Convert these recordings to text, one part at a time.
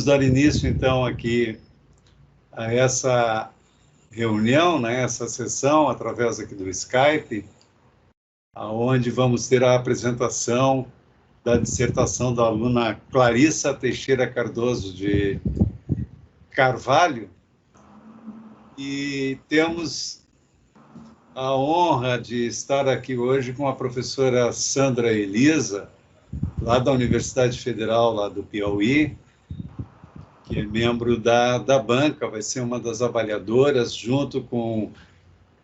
Dar início, então, aqui a essa reunião, né, essa sessão, através aqui do Skype, onde vamos ter a apresentação da dissertação da aluna Clarissa Teixeira Cardoso de Carvalho, e temos a honra de estar aqui hoje com a professora Sandra Elisa, lá da Universidade Federal, lá do Piauí, que é membro da banca, vai ser uma das avaliadoras, junto com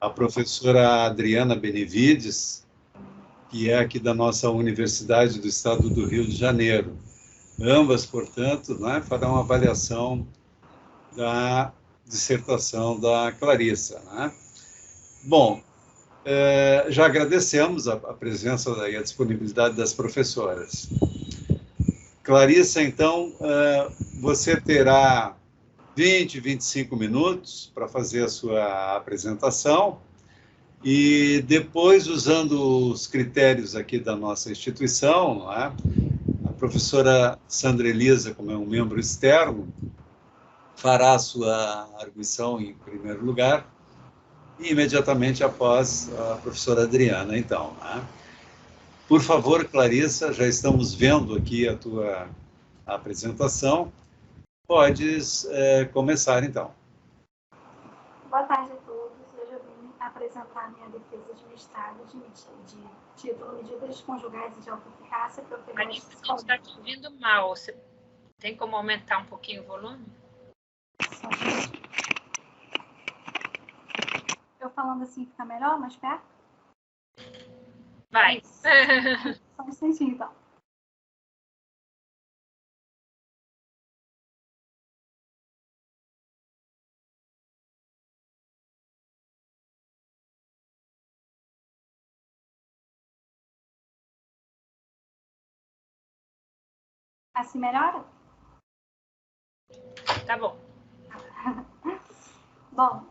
a professora Adriana Benevides, que é aqui da nossa Universidade do Estado do Rio de Janeiro. Ambas, portanto, né, farão uma avaliação da dissertação da Clarissa. Né? Bom, já agradecemos a presença e a disponibilidade das professoras. Clarissa, então, você terá 20, 25 minutos para fazer a sua apresentação e depois, usando os critérios aqui da nossa instituição, né, a professora Sandra Elisa, como é um membro externo, fará a sua arguição em primeiro lugar e imediatamente após a professora Adriana, então, né? Por favor, Clarissa, já estamos vendo aqui a tua apresentação. Podes começar, então. Boa tarde a todos. Hoje eu vim apresentar a minha defesa de mestrado de título Medidas Conjugais e de Alta Eficácia para A gente está te ouvindo mal. Você tem como aumentar um pouquinho o volume? Eu falando assim fica melhor, mais perto? Vai. Só um instantinho, então. Assim melhora? Tá bom. Bom,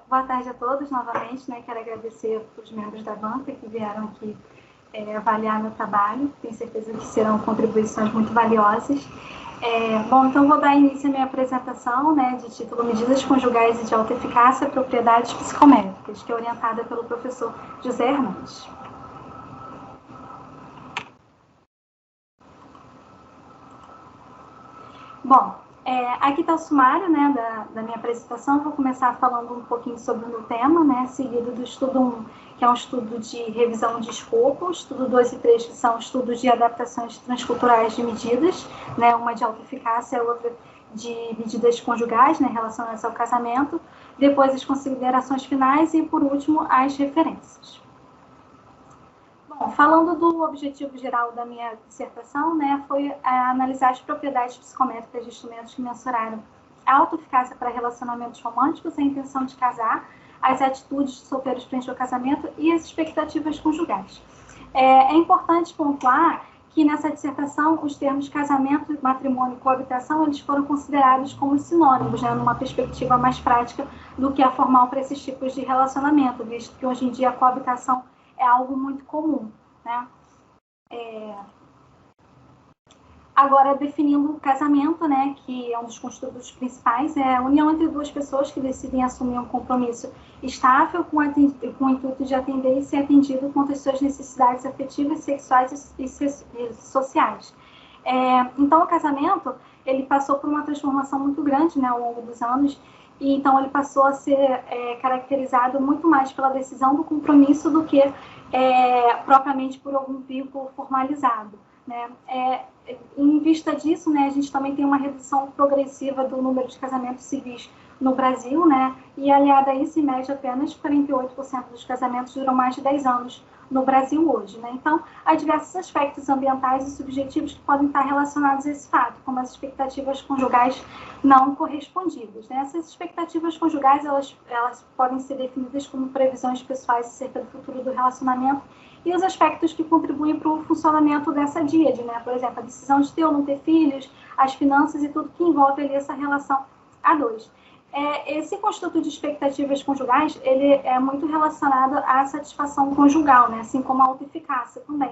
boa tarde a todos novamente, né? Quero agradecer os membros da banca que vieram aqui avaliar meu trabalho. Tenho certeza que serão contribuições muito valiosas. Bom, então vou dar início à minha apresentação, né, de título Medidas Conjugais e de Alta Eficácia, Propriedades Psicométricas, que é orientada pelo professor José Hernandes. Bom, aqui está o sumário, né, da minha apresentação. Vou começar falando um pouquinho sobre o meu tema, né, seguido do estudo 1, que é um estudo de revisão de escopo, estudo 2 e 3, que são estudos de adaptações transculturais de medidas, né, uma de alta eficácia e outra de medidas conjugais, né, relacionadas ao casamento, depois as considerações finais e, por último, as referências. Bom, falando do objetivo geral da minha dissertação, né, foi analisar as propriedades psicométricas de instrumentos que mensuraram a autoeficácia para relacionamentos românticos, a intenção de casar, as atitudes de solteiros frente ao casamento e as expectativas conjugais. É importante pontuar que nessa dissertação os termos casamento, matrimônio e coabitação eles foram considerados como sinônimos, né, numa perspectiva mais prática do que a formal para esses tipos de relacionamento, visto que hoje em dia a coabitação é algo muito comum, né? Agora, definindo o casamento, né, que é um dos constitutos principais, é a união entre duas pessoas que decidem assumir um compromisso estável com o intuito de atender e ser atendido quanto às suas necessidades afetivas, sexuais e sociais. Então, o casamento, ele passou por uma transformação muito grande, né, ao longo dos anos, e então ele passou a ser caracterizado muito mais pela decisão do compromisso do que propriamente por algum vínculo formalizado, né? Em vista disso, né, a gente também tem uma redução progressiva do número de casamentos civis no Brasil, né, e aliada a isso, em média, apenas 48% dos casamentos duram mais de 10 anos no Brasil hoje, né? Então, há diversos aspectos ambientais e subjetivos que podem estar relacionados a esse fato, como as expectativas conjugais não correspondidas, né? Essas expectativas conjugais, elas podem ser definidas como previsões pessoais acerca do futuro do relacionamento e os aspectos que contribuem para o funcionamento dessa díade, né? Por exemplo, a decisão de ter ou não ter filhos, as finanças e tudo que envolve ali essa relação a dois. Esse constituto de expectativas conjugais, ele é muito relacionado à satisfação conjugal, né? Assim como a autoeficácia também.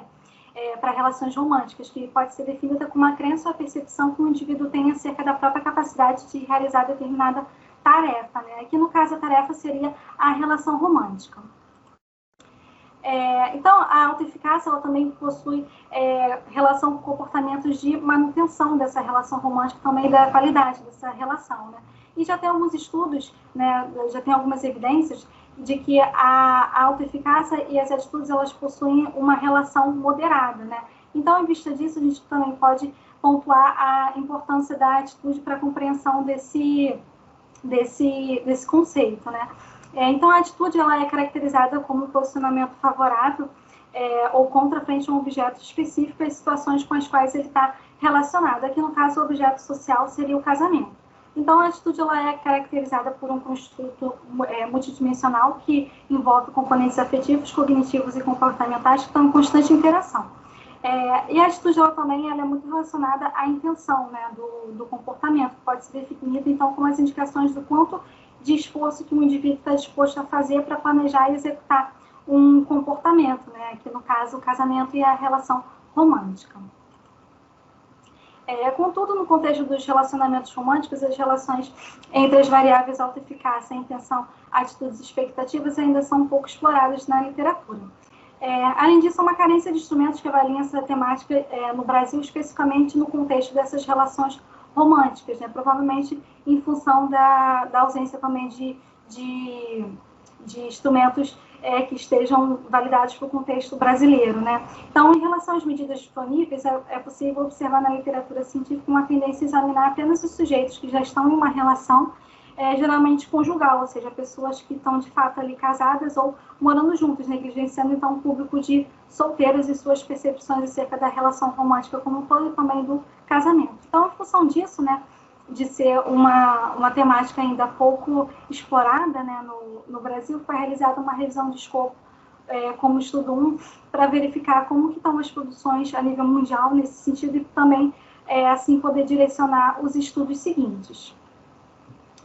para relações românticas, que pode ser definida como uma crença ou a percepção que o indivíduo tem acerca da própria capacidade de realizar determinada tarefa, né? Aqui, no caso, a tarefa seria a relação romântica. Então, a autoeficácia, ela também possui relação com comportamentos de manutenção dessa relação romântica, também da qualidade dessa relação, né? E já tem alguns estudos, né, já tem algumas evidências de que a autoeficácia e as atitudes, elas possuem uma relação moderada, né? Então, em vista disso, a gente também pode pontuar a importância da atitude para a compreensão desse conceito, né? Então, a atitude, ela é caracterizada como um posicionamento favorável ou contra frente a um objeto específico e situações com as quais ele está relacionado. Aqui, no caso, o objeto social seria o casamento. Então, a atitude, ela é caracterizada por um construto multidimensional que envolve componentes afetivos, cognitivos e comportamentais que estão em constante interação. E a atitude, ela também ela é muito relacionada à intenção, né, do comportamento, que pode ser definida, então, como as indicações do quanto de esforço que o indivíduo está disposto a fazer para planejar e executar um comportamento, né, que no caso o casamento e a relação romântica. Contudo, no contexto dos relacionamentos românticos, as relações entre as variáveis autoeficácia, intenção, atitudes e expectativas ainda são um pouco exploradas na literatura. Além disso, há uma carência de instrumentos que avaliem essa temática no Brasil, especificamente no contexto dessas relações românticas, né? Provavelmente em função da ausência também de instrumentos que estejam validados para o contexto brasileiro, né? Então, em relação às medidas disponíveis, é possível observar na literatura científica uma tendência a examinar apenas os sujeitos que já estão em uma relação geralmente conjugal, ou seja, pessoas que estão de fato ali casadas ou morando juntos, negligenciando então o público de solteiros e suas percepções acerca da relação romântica como um todo e também do casamento. Então, em função disso, né, de ser uma temática ainda pouco explorada, né, no Brasil, foi realizada uma revisão de escopo como estudo 1 para verificar como que estão as produções a nível mundial nesse sentido e também assim poder direcionar os estudos seguintes.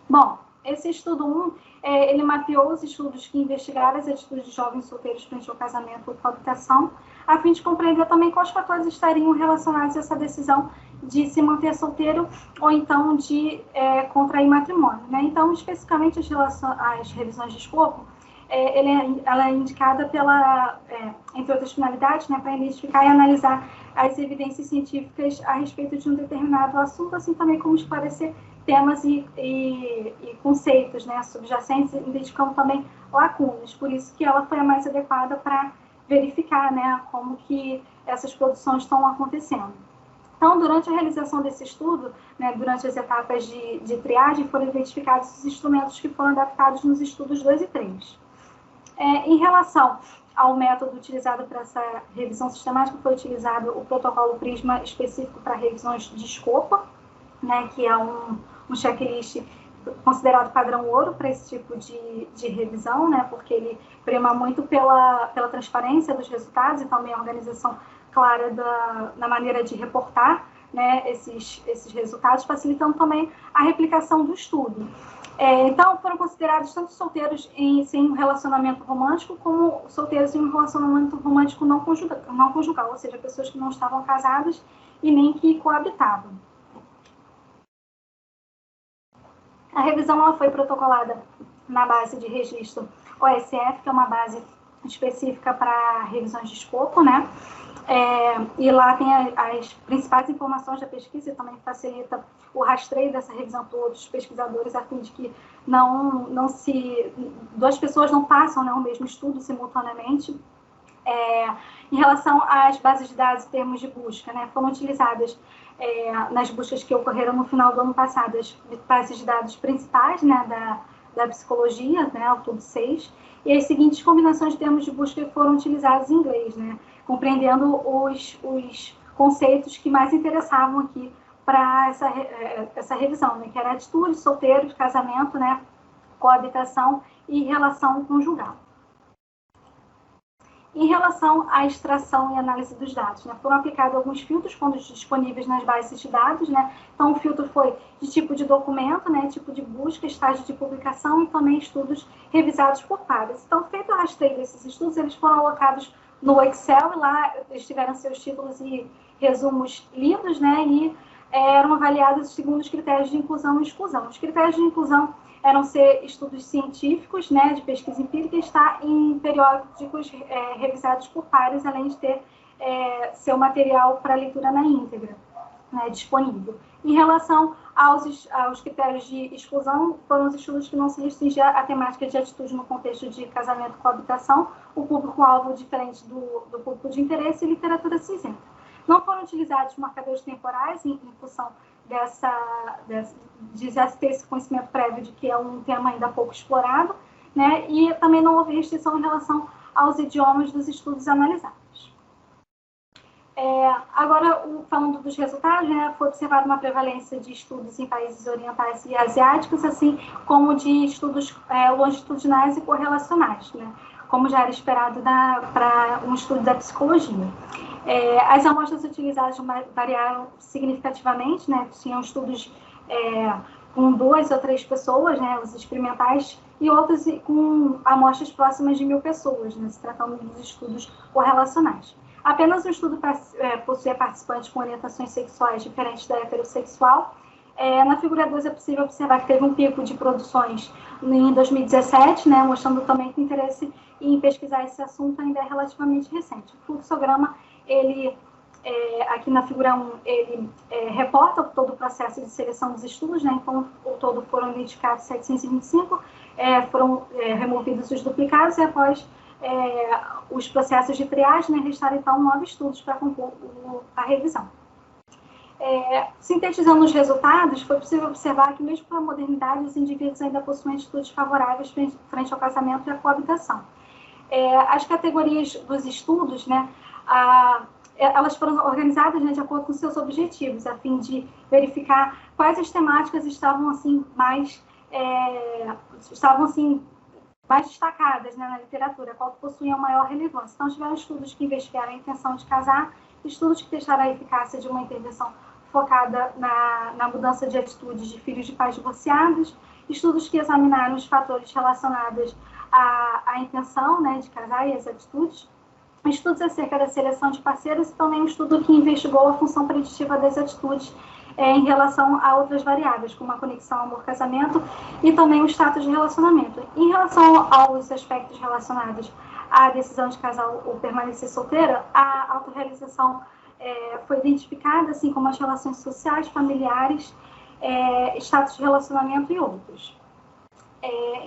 Bom, esse estudo 1, ele mapeou os estudos que investigaram as atitudes de jovens solteiros frente ao casamento ou coabitação, a fim de compreender também quais fatores estariam relacionados a essa decisão de se manter solteiro ou então de contrair matrimônio, né? Então, especificamente as revisões de escopo, ela é indicada entre outras finalidades, né, para identificar e analisar as evidências científicas a respeito de um determinado assunto, assim também como esclarecer temas e conceitos, né, subjacentes, identificando também lacunas. Por isso que ela foi a mais adequada para verificar, né, como que essas produções estão acontecendo. Então, durante a realização desse estudo, né, durante as etapas de triagem, foram identificados os instrumentos que foram adaptados nos estudos 2 e 3. Em relação ao método utilizado para essa revisão sistemática, foi utilizado o protocolo PRISMA específico para revisões de escopo, né, que é um checklist considerado padrão ouro para esse tipo de revisão, né, porque ele prima muito pela transparência dos resultados e também a organização clara na maneira de reportar, né, esses resultados, facilitando também a replicação do estudo. Então, foram considerados tanto solteiros sem um relacionamento romântico, como solteiros em um relacionamento romântico não conjugal, ou seja, pessoas que não estavam casadas e nem que coabitavam. A revisão ela foi protocolada na base de registro OSF, que é uma base específica para revisões de escopo, né? E lá tem as principais informações da pesquisa e também facilita o rastreio dessa revisão por outros pesquisadores, a fim de que duas pessoas não façam, né, o mesmo estudo simultaneamente. Em relação às bases de dados e termos de busca, né, foram utilizadas nas buscas que ocorreram no final do ano passado as bases de dados principais, né, da psicologia, né, o TUB 6, e as seguintes combinações de termos de busca foram utilizados em inglês, né, compreendendo os conceitos que mais interessavam aqui para essa revisão, né, que era atitude, solteiro, casamento, né, coabitação e relação conjugal. Em relação à extração e análise dos dados, né, foram aplicados alguns filtros quando disponíveis nas bases de dados, né? Então, o filtro foi de tipo de documento, né, tipo de busca, estágio de publicação e também estudos revisados por pares. Então, feito o rastreio desses estudos, eles foram alocados no Excel, e lá eles tiveram seus títulos e resumos lidos, né, e eram avaliados segundo os critérios de inclusão e exclusão. Os critérios de inclusão eram ser estudos científicos, né, de pesquisa empírica, e estar em periódicos revisados por pares, além de ter seu material para leitura na íntegra, né, disponível. Em relação aos critérios de exclusão, foram os estudos que não se restringiam à temática de atitude no contexto de casamento com habitação, o público-alvo diferente do público de interesse e literatura cinzenta. Não foram utilizados marcadores temporais em função de já ter esse conhecimento prévio de que é um tema ainda pouco explorado, né? E também não houve restrição em relação aos idiomas dos estudos analisados. Agora, falando dos resultados, né, foi observada uma prevalência de estudos em países orientais e asiáticos, assim como de estudos longitudinais e correlacionais, né, como já era esperado para um estudo da psicologia. As amostras utilizadas variaram significativamente, né, tinham estudos com 2 ou 3 pessoas, né, os experimentais, e outros com amostras próximas de 1.000 pessoas, né, se tratando dos estudos correlacionais. Apenas um estudo possuía participantes com orientações sexuais diferentes da heterossexual. Na figura 2 é possível observar que teve um pico de produções em 2017, né, mostrando também que o interesse em pesquisar esse assunto ainda é relativamente recente. O fluxograma, ele, aqui na figura 1, ele reporta todo o processo de seleção dos estudos, né, então, ao todo foram identificados 725, foram removidos os duplicados e após os processos de triagem, né, restaram então 9 estudos para compor a revisão. Sintetizando os resultados, foi possível observar que mesmo com a modernidade, os indivíduos ainda possuem atitudes favoráveis frente ao casamento e à coabitação. As categorias dos estudos, né, elas foram organizadas, né, de acordo com seus objetivos, a fim de verificar quais as temáticas estavam mais destacadas, né, na literatura, qual que possuía maior relevância. Então, tiveram estudos que investigaram a intenção de casar, estudos que testaram a eficácia de uma intervenção focada na mudança de atitudes de filhos de pais divorciados, estudos que examinaram os fatores relacionados à intenção, né, de casar e as atitudes, estudos acerca da seleção de parceiros e também um estudo que investigou a função preditiva das atitudes em relação a outras variáveis, como a conexão amor-casamento e também o status de relacionamento. Em relação aos aspectos relacionados à decisão de casar ou permanecer solteira, a autorrealização foi identificada, assim como as relações sociais, familiares, status de relacionamento e outros.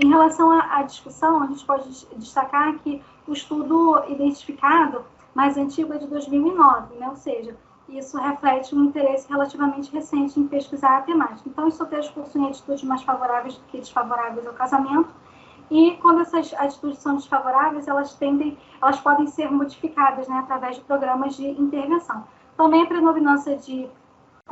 Em relação à discussão, a gente pode destacar que o estudo identificado mais antigo é de 2009, né? Ou seja, isso reflete um interesse relativamente recente em pesquisar a temática. Então, os solteiros possuem atitudes mais favoráveis do que desfavoráveis ao casamento, e quando essas atitudes são desfavoráveis, elas podem ser modificadas, né, através de programas de intervenção. Também a predominância de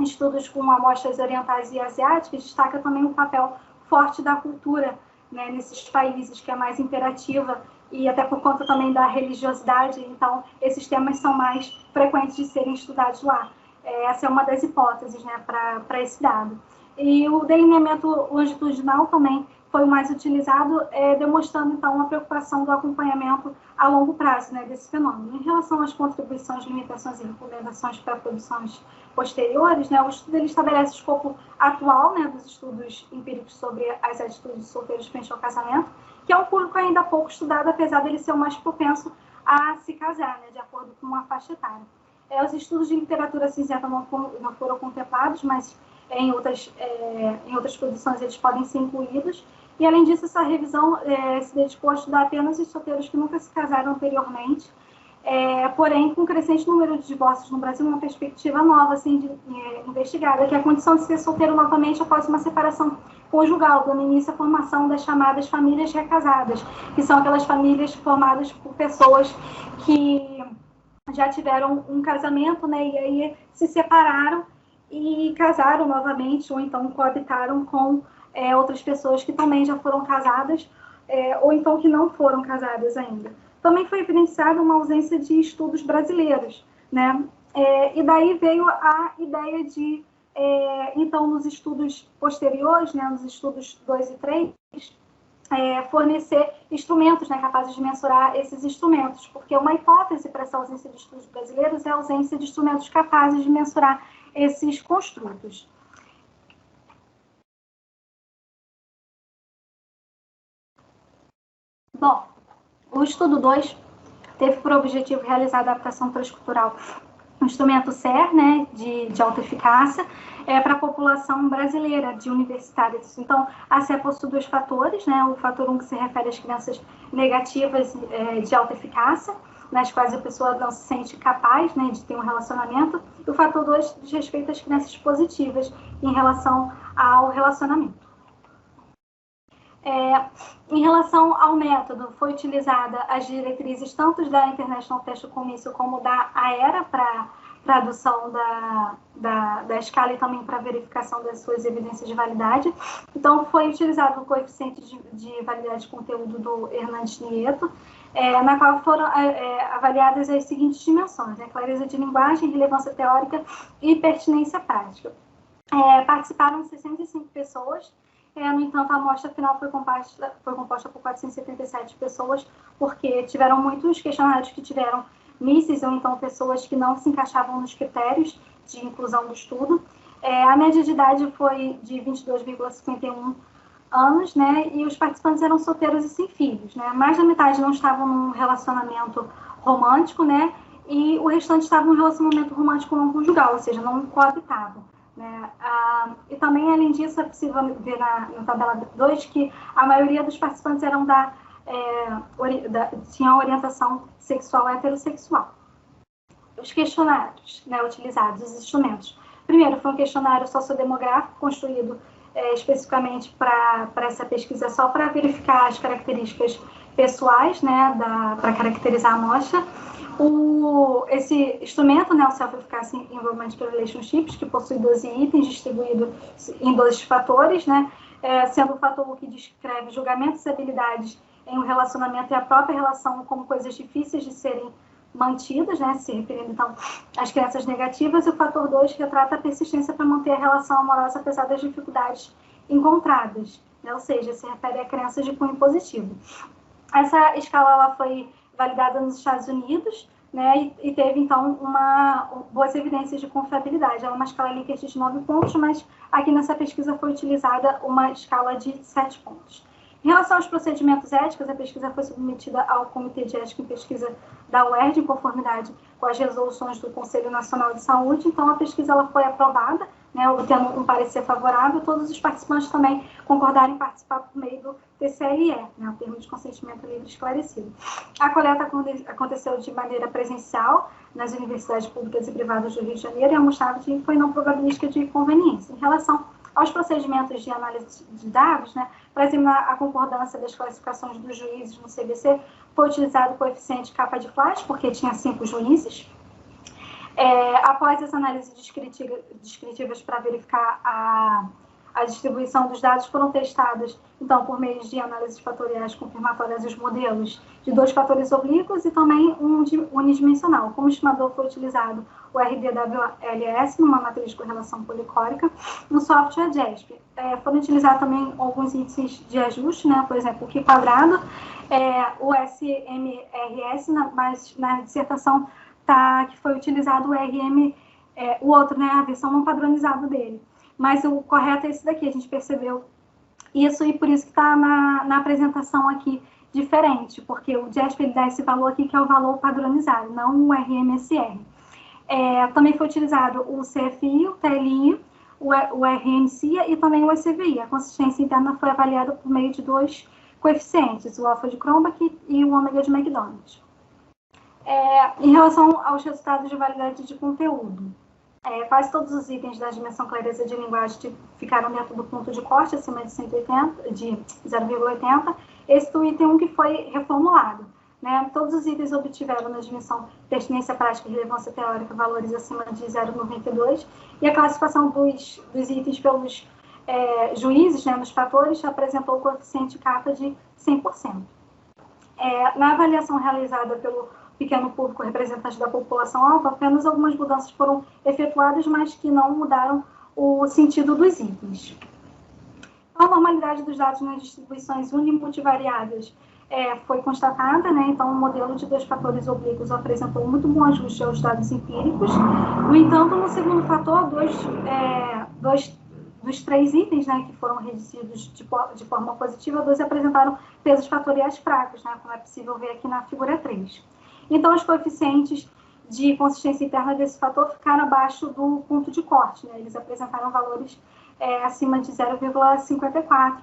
estudos com amostras orientais e asiáticas destaca também o papel forte da cultura, né, nesses países, que é mais imperativa, e até por conta também da religiosidade, então esses temas são mais frequentes de serem estudados lá. Essa é uma das hipóteses, né, para esse dado. E o delineamento longitudinal também foi o mais utilizado, demonstrando então uma preocupação do acompanhamento a longo prazo, né, desse fenômeno. Em relação às contribuições, limitações e recomendações para produções posteriores, né, o estudo ele estabelece o escopo atual, né, dos estudos empíricos sobre as atitudes de solteiros frente ao casamento, que é um público ainda pouco estudado, apesar dele ser o mais propenso a se casar, né, de acordo com a faixa etária. Os estudos de literatura cinzenta não foram contemplados, mas em outras produções eles podem ser incluídos. E, além disso, essa revisão se dedicou a estudar apenas os solteiros que nunca se casaram anteriormente, porém, com um crescente número de divórcios no Brasil, uma perspectiva nova assim, investigada, que é a condição de ser solteiro novamente após uma separação conjugal, dando início à formação das chamadas famílias recasadas, que são aquelas famílias formadas por pessoas que já tiveram um casamento, né, e aí se separaram e casaram novamente, ou então coabitaram com outras pessoas que também já foram casadas, ou então que não foram casadas ainda. Também foi evidenciada uma ausência de estudos brasileiros, né? E daí veio a ideia de, então, nos estudos posteriores, né, nos estudos 2 e 3, fornecer instrumentos, né, capazes de mensurar esses instrumentos, porque uma hipótese para essa ausência de estudos brasileiros é a ausência de instrumentos capazes de mensurar esses construtos. Bom, o estudo 2 teve por objetivo realizar a adaptação transcultural do instrumento SER, né, de alta eficácia, para a população brasileira de universitários. Então, a SER possui 2 fatores, né, o fator 1 que se refere às crianças negativas de alta eficácia, nas quais a pessoa não se sente capaz, né, de ter um relacionamento, e o fator 2 diz respeito às crianças positivas em relação ao relacionamento. Em relação ao método, foi utilizada as diretrizes tanto da International Test Commission como da AERA para tradução da escala e também para verificação das suas evidências de validade. Então, foi utilizado o coeficiente de validade de conteúdo do Hernandes Nieto, na qual foram avaliadas as seguintes dimensões, né? Clareza de linguagem, relevância teórica e pertinência prática. Participaram 65 pessoas. No entanto, a amostra final foi composta por 477 pessoas, porque tiveram muitos questionários que tiveram misses, ou então pessoas que não se encaixavam nos critérios de inclusão do estudo. A média de idade foi de 22,51 anos, né, e os participantes eram solteiros e sem filhos, né. Mais da metade não estavam num relacionamento romântico, né, e o restante estava num relacionamento romântico não conjugal, ou seja, não coabitavam. Né? E também, além disso, é possível ver na tabela 2 que a maioria dos participantes eram tinham orientação sexual heterossexual. Os questionários, né, utilizados, os instrumentos. Primeiro, foi um questionário sociodemográfico construído especificamente para essa pesquisa, só para verificar as características pessoais, né, para caracterizar a amostra. Esse instrumento, né, o Self-Efficacy Enrollment Relationships, que possui 12 itens distribuídos em 12 fatores, né, sendo o fator 1 que descreve julgamentos e habilidades em um relacionamento e a própria relação como coisas difíceis de serem mantidas, né, se referindo, então, às crenças negativas, e o fator 2 que retrata a persistência para manter a relação amorosa apesar das dificuldades encontradas, né, ou seja, se refere a crenças de cunho positivo. Essa escala ela foi validada nos Estados Unidos, né, e teve, então, boas evidências de confiabilidade. Ela é uma escala Likert de 9 pontos, mas aqui nessa pesquisa foi utilizada uma escala de 7 pontos. Em relação aos procedimentos éticos, a pesquisa foi submetida ao Comitê de Ética em Pesquisa da UERJ, em conformidade com as resoluções do Conselho Nacional de Saúde. Então, a pesquisa ela foi aprovada, né, obtendo um parecer favorável. Todos os participantes também concordaram em participar por meio do TCLE, né, o Termo de Consentimento Livre Esclarecido. A coleta aconteceu de maneira presencial nas universidades públicas e privadas do Rio de Janeiro e a amostragem foi não probabilística de conveniência. Em relação aos procedimentos de análise de dados, né, para examinar a concordância das classificações dos juízes no CBC, foi utilizado o coeficiente capa de flash, porque tinha 5 juízes. Após essa análise descritivas para verificar a distribuição dos dados, foram testados, então, por meio de análises fatoriais confirmatórias, os modelos de 2 fatores oblíquos e também um unidimensional. Como estimador, foi utilizado o RDWLS, numa matriz de correlação policórica, no software JESP. Foram utilizados também alguns índices de ajuste, né, por exemplo, o Q quadrado, o SMRS, mas na dissertação que foi utilizado o RM, o outro, né, a versão não padronizada dele. Mas o correto é esse daqui, a gente percebeu isso e por isso que está na apresentação aqui diferente, porque o JESP ele dá esse valor aqui que é o valor padronizado, não o RMSR. Também foi utilizado o CFI, o TLI, o RMCIA e também o ECVI. A consistência interna foi avaliada por meio de 2 coeficientes, o alfa de Cronbach e o ômega de McDonald. Em relação aos resultados de validade de conteúdo, quase todos os itens da dimensão clareza de linguagem ficaram dentro do ponto de corte, acima de 0,80. Esse do item 1 que foi reformulado. Né? Todos os itens obtiveram na dimensão pertinência prática e relevância teórica valores acima de 0,92. E a classificação dos itens pelos juízes, né, nos fatores, apresentou o coeficiente capa de 100%. Na avaliação realizada pelo pequeno público representante da população-alvo, apenas algumas mudanças foram efetuadas, mas que não mudaram o sentido dos itens. A normalidade dos dados nas distribuições unimultivariadas foi constatada, né? Então, o modelo de 2 fatores oblíquos apresentou muito bom ajuste aos dados empíricos. No entanto, no segundo fator, dos 3 itens, né, que foram reduzidos de forma positiva, 2 apresentaram pesos fatoriais fracos, né, como é possível ver aqui na figura 3. Então, os coeficientes de consistência interna desse fator ficaram abaixo do ponto de corte, né? Eles apresentaram valores acima de 0,54,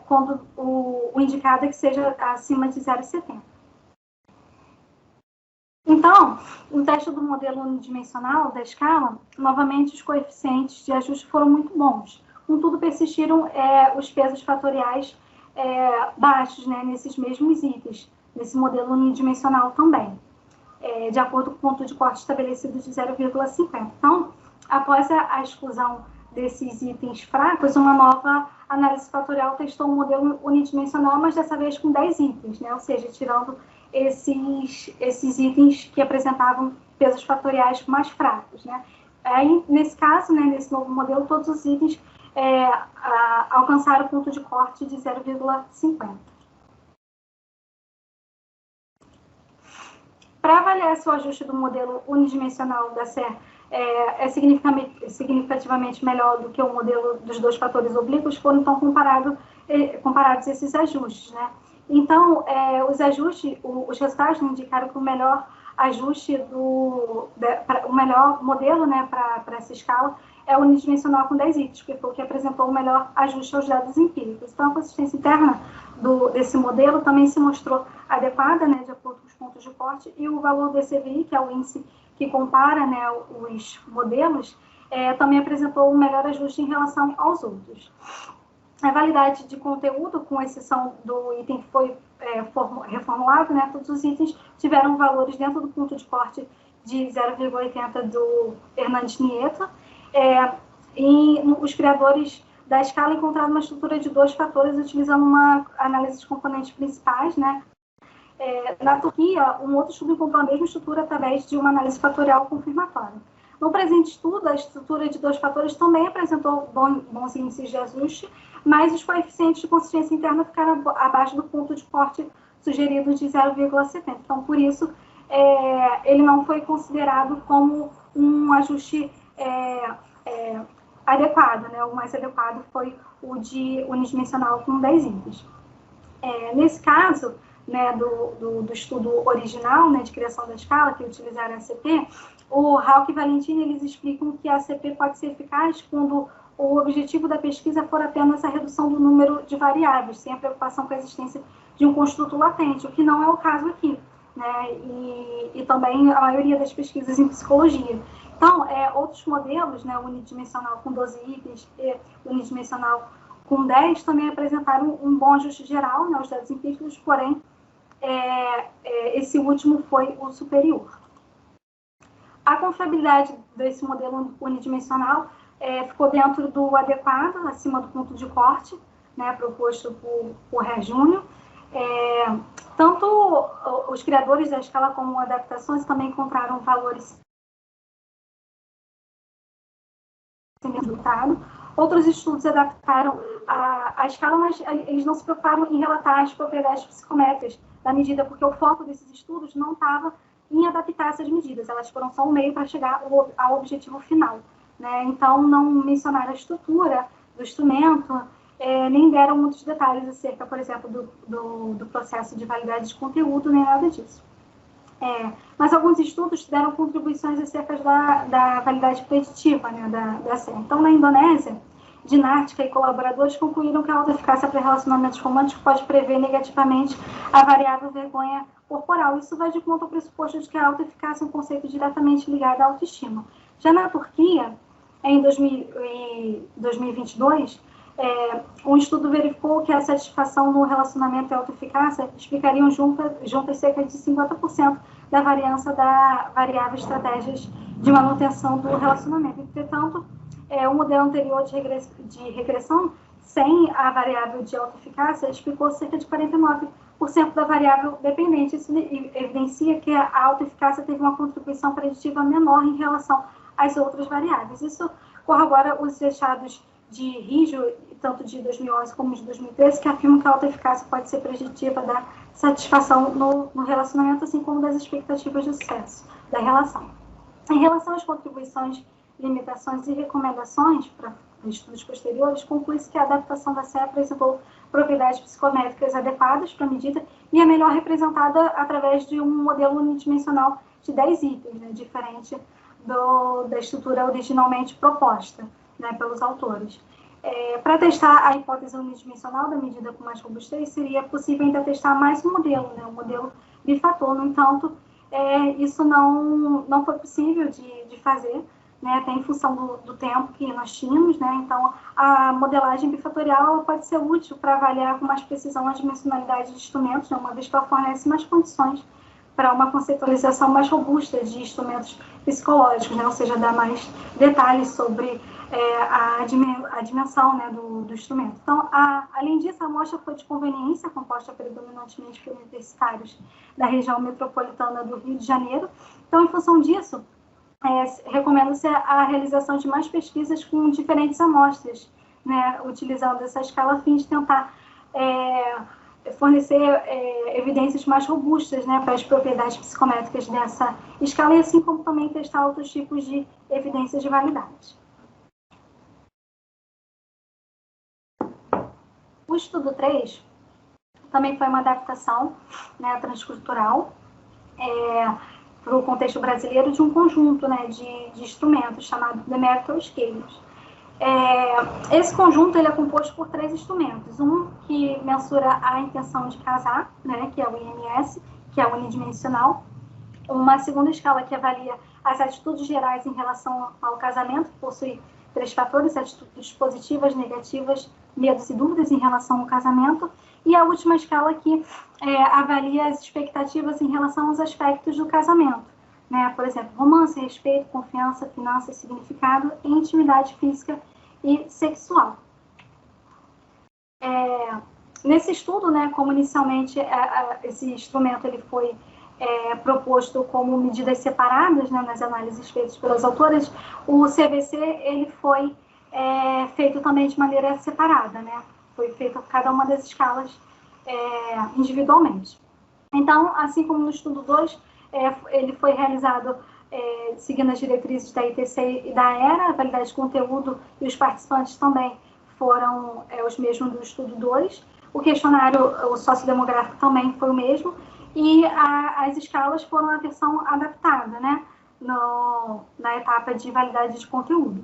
quando o indicado é que seja acima de 0,70. Então, no teste do modelo unidimensional da escala, novamente os coeficientes de ajuste foram muito bons. Contudo, persistiram os pesos fatoriais baixos, né, nesses mesmos itens, nesse modelo unidimensional também, de acordo com o ponto de corte estabelecido de 0,50. Então, após a exclusão desses itens fracos, uma nova análise fatorial testou um modelo unidimensional, mas dessa vez com 10 itens, né? Ou seja, tirando esses itens que apresentavam pesos fatoriais mais fracos, né? Aí, nesse caso, né, nesse novo modelo, todos os itens alcançaram o ponto de corte de 0,50. Para avaliar se o ajuste do modelo unidimensional da SER é significativamente melhor do que o modelo dos 2 fatores oblíquos, foram então comparados esses ajustes, né? Então, os ajustes, os resultados indicaram que o melhor ajuste o melhor modelo, né, para essa escala é o unidimensional com 10 itens, que foi o que apresentou o melhor ajuste aos dados empíricos. Então, a consistência interna desse modelo também se mostrou adequada, né, de acordo com os pontos de corte, e o valor do ECVI, que é o índice que compara, né, os modelos, também apresentou um melhor ajuste em relação aos outros. A validade de conteúdo, com exceção do item que foi reformulado, né, todos os itens tiveram valores dentro do ponto de corte de 0,80 do Hernandes Nieto. E os criadores da escala encontraram uma estrutura de 2 fatores utilizando uma análise dos componentes principais, né? Na Turquia, um outro estudo encontrou a mesma estrutura através de uma análise fatorial confirmatória. No presente estudo, a estrutura de 2 fatores também apresentou bons índices de ajuste, mas os coeficientes de consistência interna ficaram abaixo do ponto de corte sugerido de 0,70. Então, por isso, ele não foi considerado como um ajuste adequado, né? O mais adequado foi o de unidimensional com 10 itens. Nesse caso, né, do estudo original, né, de criação da escala, que utilizaram a ACP, o Hauck e Valentini, eles explicam que a ACP pode ser eficaz quando o objetivo da pesquisa for apenas a redução do número de variáveis, sem a preocupação com a existência de um construto latente, o que não é o caso aqui, né, e também a maioria das pesquisas em psicologia. Então, outros modelos, né, unidimensional com 12 itens e unidimensional com 10, também apresentaram um bom ajuste geral, né, aos dados empíricos, porém, esse último foi o superior. A confiabilidade desse modelo unidimensional ficou dentro do adequado, acima do ponto de corte, né, proposto por Herr Júnior. Tanto os criadores da escala como adaptações também encontraram valores resultado. Outros estudos adaptaram a escala, mas eles não se preocuparam em relatar as propriedades psicométricas da medida, porque o foco desses estudos não estava em adaptar essas medidas, elas foram só um meio para chegar ao objetivo final, né? Então, não mencionaram a estrutura do instrumento, nem deram muitos detalhes acerca, por exemplo, do processo de validade de conteúdo, nem nada disso. Mas alguns estudos deram contribuições acerca da validade preditiva, né, da SER. Então, na Indonésia, Dinártica e colaboradores concluíram que a alta eficácia para relacionamentos românticos pode prever negativamente a variável vergonha corporal. Isso vai de conta ao pressuposto de que a alta eficácia é um conceito diretamente ligado à autoestima. Já na Turquia, em 2022, um estudo verificou que a satisfação no relacionamento e a autoeficácia explicariam juntas cerca de 50% da variância da variável estratégias de manutenção do relacionamento. Entretanto, o modelo anterior de regressão, sem a variável de autoeficácia, explicou cerca de 49% da variável dependente. Isso evidencia que a autoeficácia teve uma contribuição preditiva menor em relação às outras variáveis. Isso corrobora os achados de Riggio, tanto de 2011 como de 2013, que afirmam que a alta eficácia pode ser preditiva da satisfação no relacionamento, assim como das expectativas de sucesso da relação. Em relação às contribuições, limitações e recomendações para estudos posteriores, conclui-se que a adaptação da CE apresentou propriedades psicométricas adequadas para a medida e é melhor representada através de um modelo unidimensional de 10 itens, né, diferente da estrutura originalmente proposta, né, pelos autores. Para testar a hipótese unidimensional da medida com mais robustez, seria possível ainda testar mais um modelo, né, um modelo bifator. No entanto, isso não foi possível de fazer, né, até em função do tempo que nós tínhamos, né. Então, a modelagem bifatorial pode ser útil para avaliar com mais precisão a dimensionalidade de instrumentos, né, uma vez que ela fornece mais condições para uma conceitualização mais robusta de instrumentos psicológicos, né, ou seja, dar mais detalhes sobre a dimensão, né, do instrumento. Então, além disso, a amostra foi de conveniência, composta predominantemente por universitários da região metropolitana do Rio de Janeiro. Então, em função disso, recomenda-se a realização de mais pesquisas com diferentes amostras, né, utilizando essa escala a fim de tentar fornecer evidências mais robustas, né, para as propriedades psicométricas dessa escala e assim como também testar outros tipos de evidências de validade. O estudo 3 também foi uma adaptação, né, transcultural para o contexto brasileiro de um conjunto, né, de instrumentos chamado Demetrial Scales. Esse conjunto ele é composto por 3 instrumentos. Um que mensura a intenção de casar, né, que é o IMS, que é unidimensional. Uma segunda escala que avalia as atitudes gerais em relação ao casamento, que possui 3 fatores: atitudes positivas, negativas, medos e dúvidas em relação ao casamento. E a última escala que avalia as expectativas em relação aos aspectos do casamento, né? Por exemplo, romance, respeito, confiança, finanças, significado e intimidade física e sexual. Nesse estudo, né, como inicialmente esse instrumento ele foi proposto como medidas separadas, né, nas análises feitas pelas autoras, o CVC ele foi feito também de maneira separada, né? Foi feito cada uma das escalas individualmente. Então, assim como no estudo 2, ele foi realizado seguindo as diretrizes da ITC e da ERA, a validade de conteúdo e os participantes também foram os mesmos do estudo 2. O questionário, o sociodemográfico também foi o mesmo, e as escalas foram a versão adaptada, né, na etapa de validade de conteúdo.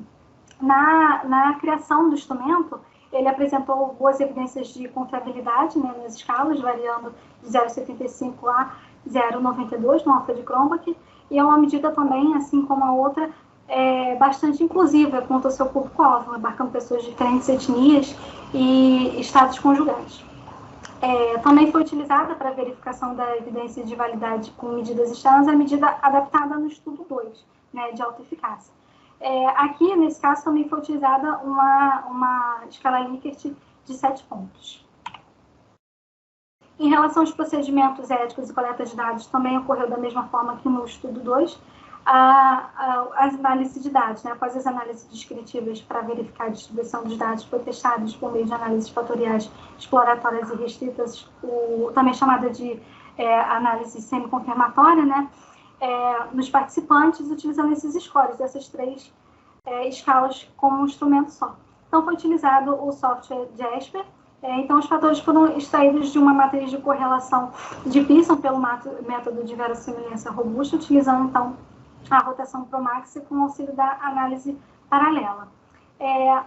Na criação do instrumento, ele apresentou boas evidências de confiabilidade, né, nas escalas, variando de 0,75 a 0,92 no alfa de Cronbach, e é uma medida também, assim como a outra, bastante inclusiva quanto ao seu público-alvo, abarcando pessoas de diferentes etnias e estados conjugais. Também foi utilizada para a verificação da evidência de validade com medidas externas a medida adaptada no estudo 2, né, de alta eficácia. Aqui, nesse caso, também foi utilizada uma escala Likert de 7 pontos. Em relação aos procedimentos éticos e coleta de dados, também ocorreu da mesma forma que no estudo 2, as análises de dados, né, após as análises descritivas para verificar a distribuição dos dados, foi testados por meio de análises fatoriais exploratórias e restritas, também chamada de análise semi-confirmatória, né, nos participantes, utilizando esses scores, essas 3 escalas como um instrumento só. Então, foi utilizado o software Jasper. Então, os fatores foram extraídos de uma matriz de correlação de Pearson pelo método de verossimilhança robusta, utilizando, então, a rotação Promax com o auxílio da análise paralela.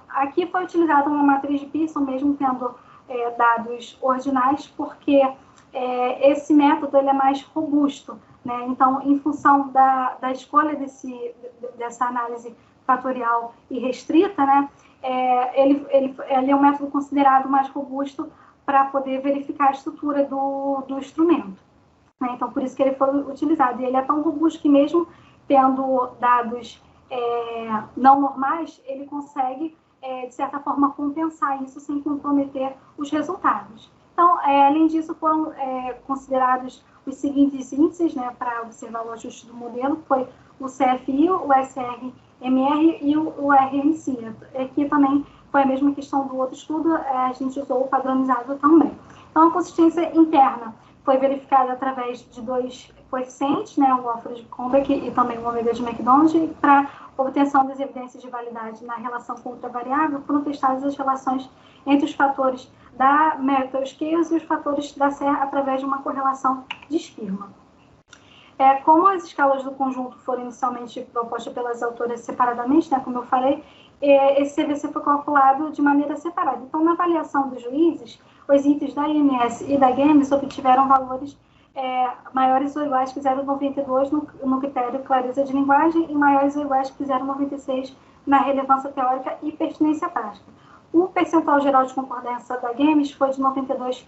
Aqui foi utilizada uma matriz de Pearson, mesmo tendo dados ordinais, porque esse método ele é mais robusto, né? Então, em função da escolha dessa análise fatorial e restrita, né? Ele é um método considerado mais robusto para poder verificar a estrutura do instrumento, né? Então, por isso que ele foi utilizado. E ele é tão robusto que mesmo tendo dados não normais, ele consegue, de certa forma, compensar isso sem comprometer os resultados. Então, além disso, foram considerados os seguintes índices, né, para observar o ajuste do modelo, foi o CFI, o SRMR e o RMC. Aqui também foi a mesma questão do outro estudo, a gente usou o padronizado também. Então, a consistência interna foi verificada através de 2 coeficientes, né, o alfa de Cronbach e também o ômega de McDonald, para obtenção das evidências de validade na relação com outra variável, foram testadas as relações entre os fatores da Merkel Scales e os fatores da SER através de uma correlação de Spearman. Como as escalas do conjunto foram inicialmente propostas pelas autoras separadamente, né, como eu falei, esse CVC foi calculado de maneira separada. Então, na avaliação dos juízes, os itens da IMS e da GAMES obtiveram valores maiores ou iguais que 0,92 no critério clareza de linguagem e maiores ou iguais que 0,96 na relevância teórica e pertinência prática. O percentual geral de concordância da GAMES foi de 92%,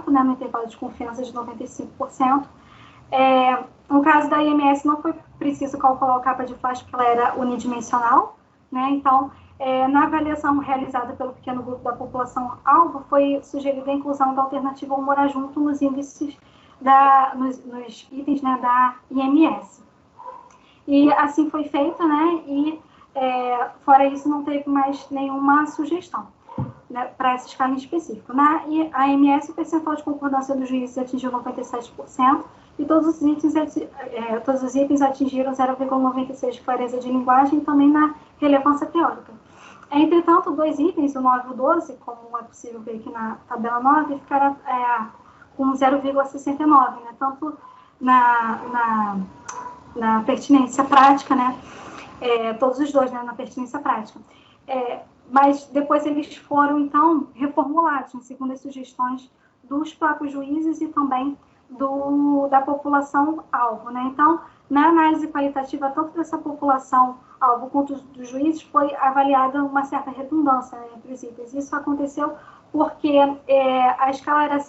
né, no intervalo de confiança de 95%. No caso da IMS, não foi preciso calcular o capa de flash, porque ela era unidimensional, né? Então, na avaliação realizada pelo pequeno grupo da população-alvo, foi sugerida a inclusão da alternativa ao morar junto nos índices, nos itens, né, da IMS. E assim foi feito, né? E, fora isso, não teve mais nenhuma sugestão, né, para essa escala em específico. Na IMS, o percentual de concordância dos juízes atingiu 97%, e todos os itens atingiram 0,96 de clareza de linguagem e também na relevância teórica. Entretanto, 2 itens, o 9 e o 12, como é possível ver aqui na tabela 9, ficaram com 0,69, né, tanto na pertinência prática, né, todos os dois, né, na pertinência prática. Mas depois eles foram, então, reformulados, né, segundo as sugestões dos próprios juízes e também da população-alvo, né? Então, na análise qualitativa, tanto dessa população-alvo quanto dos juízes, foi avaliada uma certa redundância, né, entre os itens. Isso aconteceu porque a escala era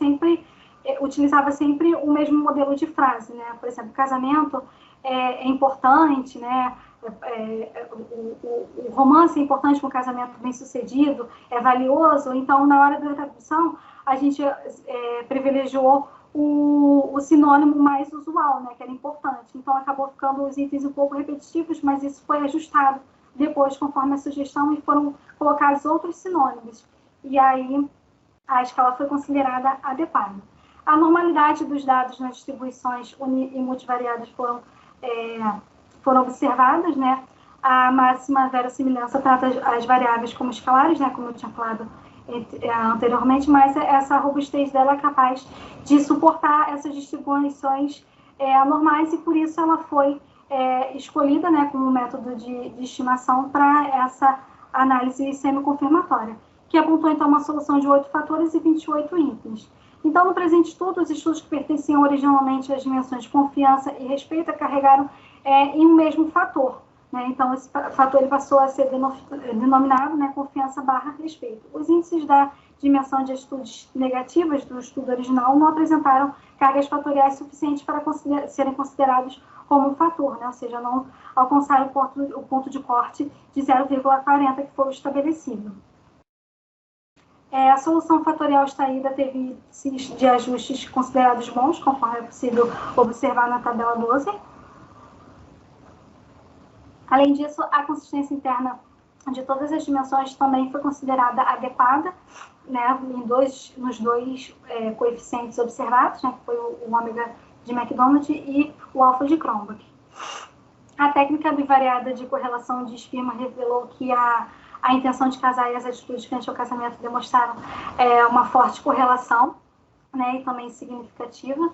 utilizava sempre o mesmo modelo de frase, né? Por exemplo, casamento é importante, né? O romance é importante, um casamento bem-sucedido, é valioso. Então, na hora da tradução, a gente privilegiou o sinônimo mais usual, né, que era importante. Então, acabou ficando os itens um pouco repetitivos, mas isso foi ajustado depois, conforme a sugestão, e foram colocados outros sinônimos. E aí, a escala foi considerada adequada. A normalidade dos dados nas distribuições uni- e multivariadas foram observadas, né? A máxima verossimilhança trata as variáveis como escalares, né, como eu tinha falado anteriormente, mas essa robustez dela é capaz de suportar essas distribuições anormais e por isso ela foi escolhida, né, como método de estimação para essa análise semi-confirmatória, que apontou então uma solução de 8 fatores e 28 itens. Então, no presente estudo, os estudos que pertenciam originalmente às dimensões de confiança e respeito carregaram em um mesmo fator. Então, esse fator ele passou a ser denominado, né, confiança / respeito. Os índices da dimensão de atitudes negativas do estudo original não apresentaram cargas fatoriais suficientes para serem considerados como um fator, né, ou seja, não alcançaram o ponto de corte de 0,40 que foi estabelecido. A solução fatorial extraída teve índices de ajustes considerados bons, conforme é possível observar na tabela 12. Além disso, a consistência interna de todas as dimensões também foi considerada adequada, né, nos dois coeficientes observados, né, que foi o ômega de McDonald e o alfa de Cronbach. A técnica bivariada de correlação de Spearman revelou que a intenção de casar e as atitudes frente ao casamento demonstraram uma forte correlação, né, e também significativa.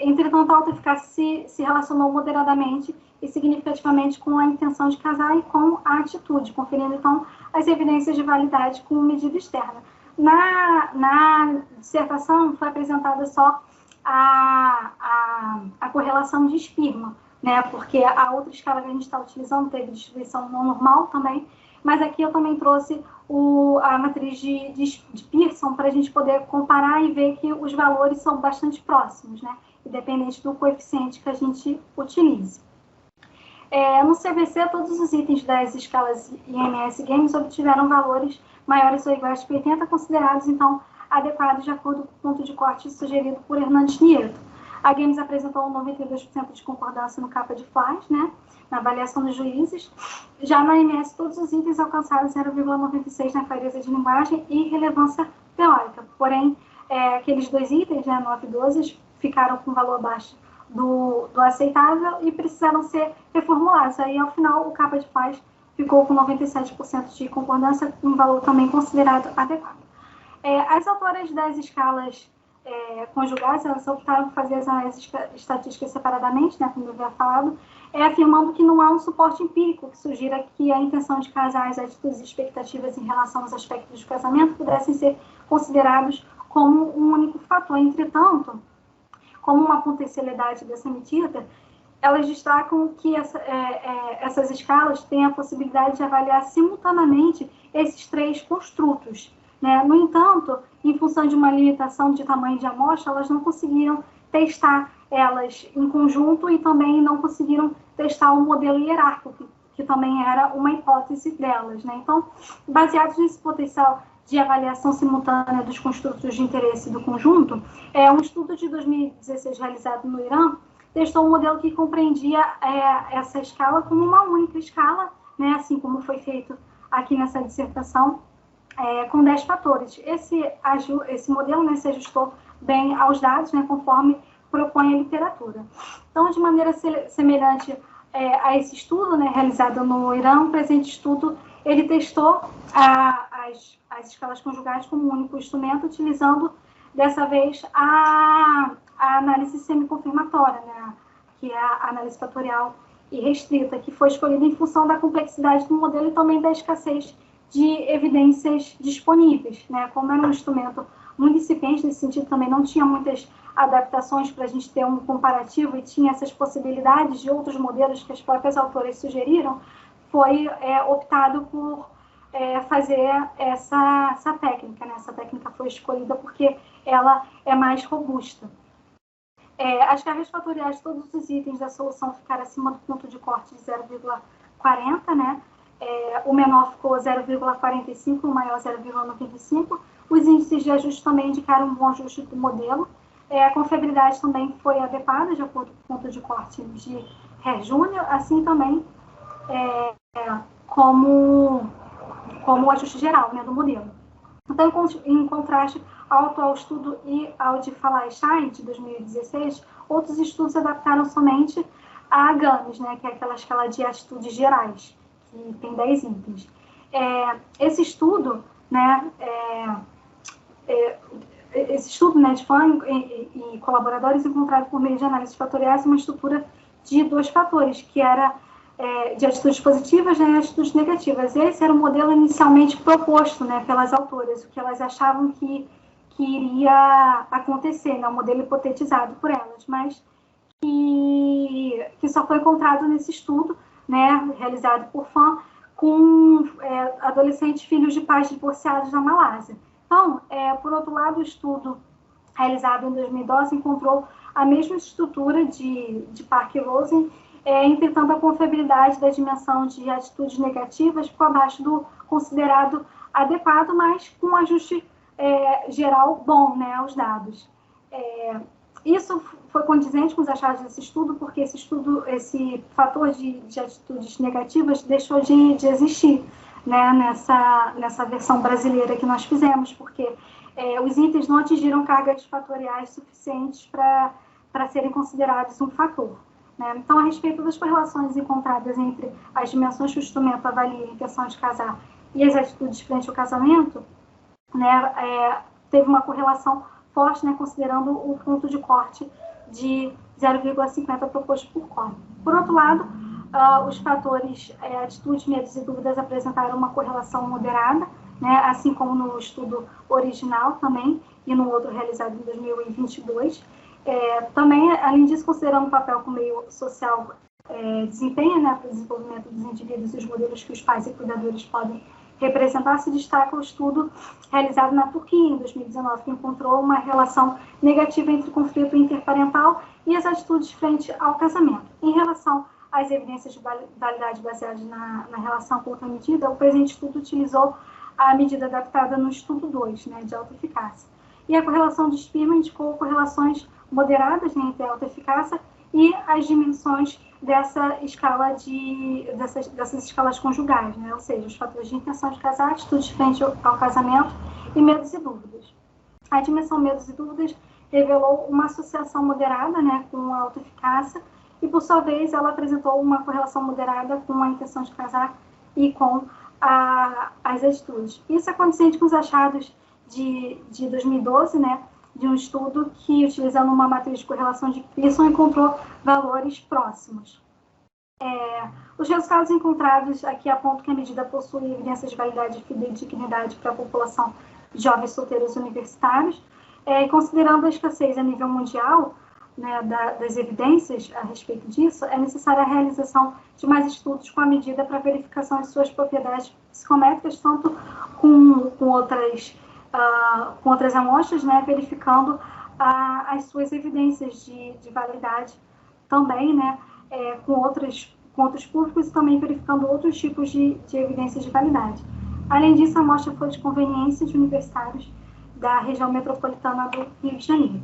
Entretanto, a alta eficácia se relacionou moderadamente e significativamente com a intenção de casar e com a atitude, conferindo, então, as evidências de validade com medida externa. Na dissertação, foi apresentada só a correlação de Spearman, né, porque a outra escala que a gente está utilizando teve distribuição não normal também, mas aqui eu também trouxe a matriz de Pearson para a gente poder comparar e ver que os valores são bastante próximos, né, independente do coeficiente que a gente utilize. No CVC, todos os itens das escalas IMS e GAMES obtiveram valores maiores ou iguais que 80, considerados, então, adequados de acordo com o ponto de corte sugerido por Hernandes Nieto. A Games apresentou 92% de concordância no CAPA-DFLAS, né, na avaliação dos juízes. Já na MS, todos os itens alcançaram 0,96 na clareza de linguagem e relevância teórica. Porém, aqueles 2 itens, né, 9 e 12, ficaram com valor abaixo do aceitável e precisaram ser reformulados. Aí, ao final, o CAPA-DFLAS ficou com 97% de concordância, um valor também considerado adequado. As autoras das escalas conjugais, elas optaram por fazer as estatísticas separadamente, né, como eu havia falado, afirmando que não há um suporte empírico que sugira que a intenção de casar, as atitudes e expectativas em relação aos aspectos do casamento pudessem ser considerados como um único fator. Entretanto, como uma potencialidade dessa medida, elas destacam que essas escalas têm a possibilidade de avaliar simultaneamente esses 3 construtos, né? No entanto, em função de uma limitação de tamanho de amostra, elas não conseguiram testar elas em conjunto e também não conseguiram testar o modelo hierárquico, que também era uma hipótese delas, né? Então, baseados nesse potencial de avaliação simultânea dos construtos de interesse do conjunto, um estudo de 2016 realizado no Irã testou um modelo que compreendia essa escala como uma única escala, né, assim como foi feito aqui nessa dissertação, com 10 fatores. Esse modelo, né, se ajustou bem aos dados, né, conforme propõe a literatura. Então, de maneira semelhante a esse estudo, né, realizado no Irã, o presente estudo ele testou as escalas conjugais como um único instrumento, utilizando, dessa vez, a análise semiconfirmatória, né, que é a análise fatorial e restrita, que foi escolhida em função da complexidade do modelo e também da escassez de evidências disponíveis, né? Como era um instrumento muito incipiente, nesse sentido também não tinha muitas adaptações para a gente ter um comparativo e tinha essas possibilidades de outros modelos que as próprias autoras sugeriram, foi optado por fazer essa técnica, né? Essa técnica foi escolhida porque ela é mais robusta. As cargas fatoriais de todos os itens da solução ficaram acima do ponto de corte de 0,40, né? O menor ficou 0,45, o maior 0,95. Os índices de ajuste também indicaram um bom ajuste do modelo. A confiabilidade também foi adequada, de acordo com o ponto de corte de Ré Júnior, assim também como o ajuste geral, né, do modelo. Então, em contraste ao atual estudo e ao de Falaishai, de 2016, outros estudos adaptaram somente a GAMES, né, que é aquela escala de atitudes gerais, que tem 10 itens. Esse estudo, né, de Fan e colaboradores encontraram por meio de análises fatoriais uma estrutura de 2 fatores, que era de atitudes positivas, né, e atitudes negativas. Esse era o modelo inicialmente proposto, né, pelas autoras, o que elas achavam que iria acontecer, né, um modelo hipotetizado por elas, mas que só foi encontrado nesse estudo, né, realizado por Fan, com adolescentes filhos de pais divorciados na Malásia. Então, por outro lado, o estudo realizado em 2012 encontrou a mesma estrutura de Park e Rosen, entretanto, a confiabilidade da dimensão de atitudes negativas ficou abaixo do considerado adequado, mas com um ajuste geral bom, né, aos dados. Isso foi condizente com os achados desse estudo, porque esse fator de atitudes negativas deixou de existir, né, nessa versão brasileira que nós fizemos, porque os itens não atingiram cargas fatoriais suficientes para serem considerados um fator. Né? Então, a respeito das correlações encontradas entre as dimensões que o instrumento avalia a intenção de casar e as atitudes frente ao casamento, né, teve uma correlação forte, né, considerando o ponto de corte de 0,50 proposto por Cohen. Por outro lado, os fatores atitudes, medos e dúvidas apresentaram uma correlação moderada, né, assim como no estudo original também, e no outro realizado em 2022. Também, além disso, considerando o papel que o meio social desempenha, né, para o desenvolvimento dos indivíduos e os modelos que os pais e cuidadores podem representar, se destaca o estudo realizado na Turquia, em 2019, que encontrou uma relação negativa entre o conflito interparental e as atitudes frente ao casamento. Em relação às evidências de validade baseadas na relação com outra medida, o presente estudo utilizou a medida adaptada no estudo 2, né, de alta eficácia. e a correlação de Spearman indicou correlações moderadas, né, entre alta eficácia e as dimensões dessas escalas conjugais, né, ou seja, os fatores de intenção de casar, atitudes frente ao casamento e medos e dúvidas. A dimensão medos e dúvidas revelou uma associação moderada, né, com a alta eficácia, e, por sua vez, ela apresentou uma correlação moderada com a intenção de casar e com as atitudes. Isso é condizente com os achados de 2012, né, de um estudo que, utilizando uma matriz de correlação de Pearson, encontrou valores próximos. Os resultados encontrados aqui apontam que a medida possui evidências de validade e fidedignidade para a população de jovens solteiros universitários, considerando a escassez a nível mundial, né, das evidências a respeito disso, é necessária a realização de mais estudos com a medida para verificação de suas propriedades psicométricas, tanto com outras amostras, né, verificando as suas evidências de validade também, né, com outros públicos, e também verificando outros tipos de evidências de validade. Além disso, a amostra foi de conveniência de universitários da região metropolitana do Rio de Janeiro.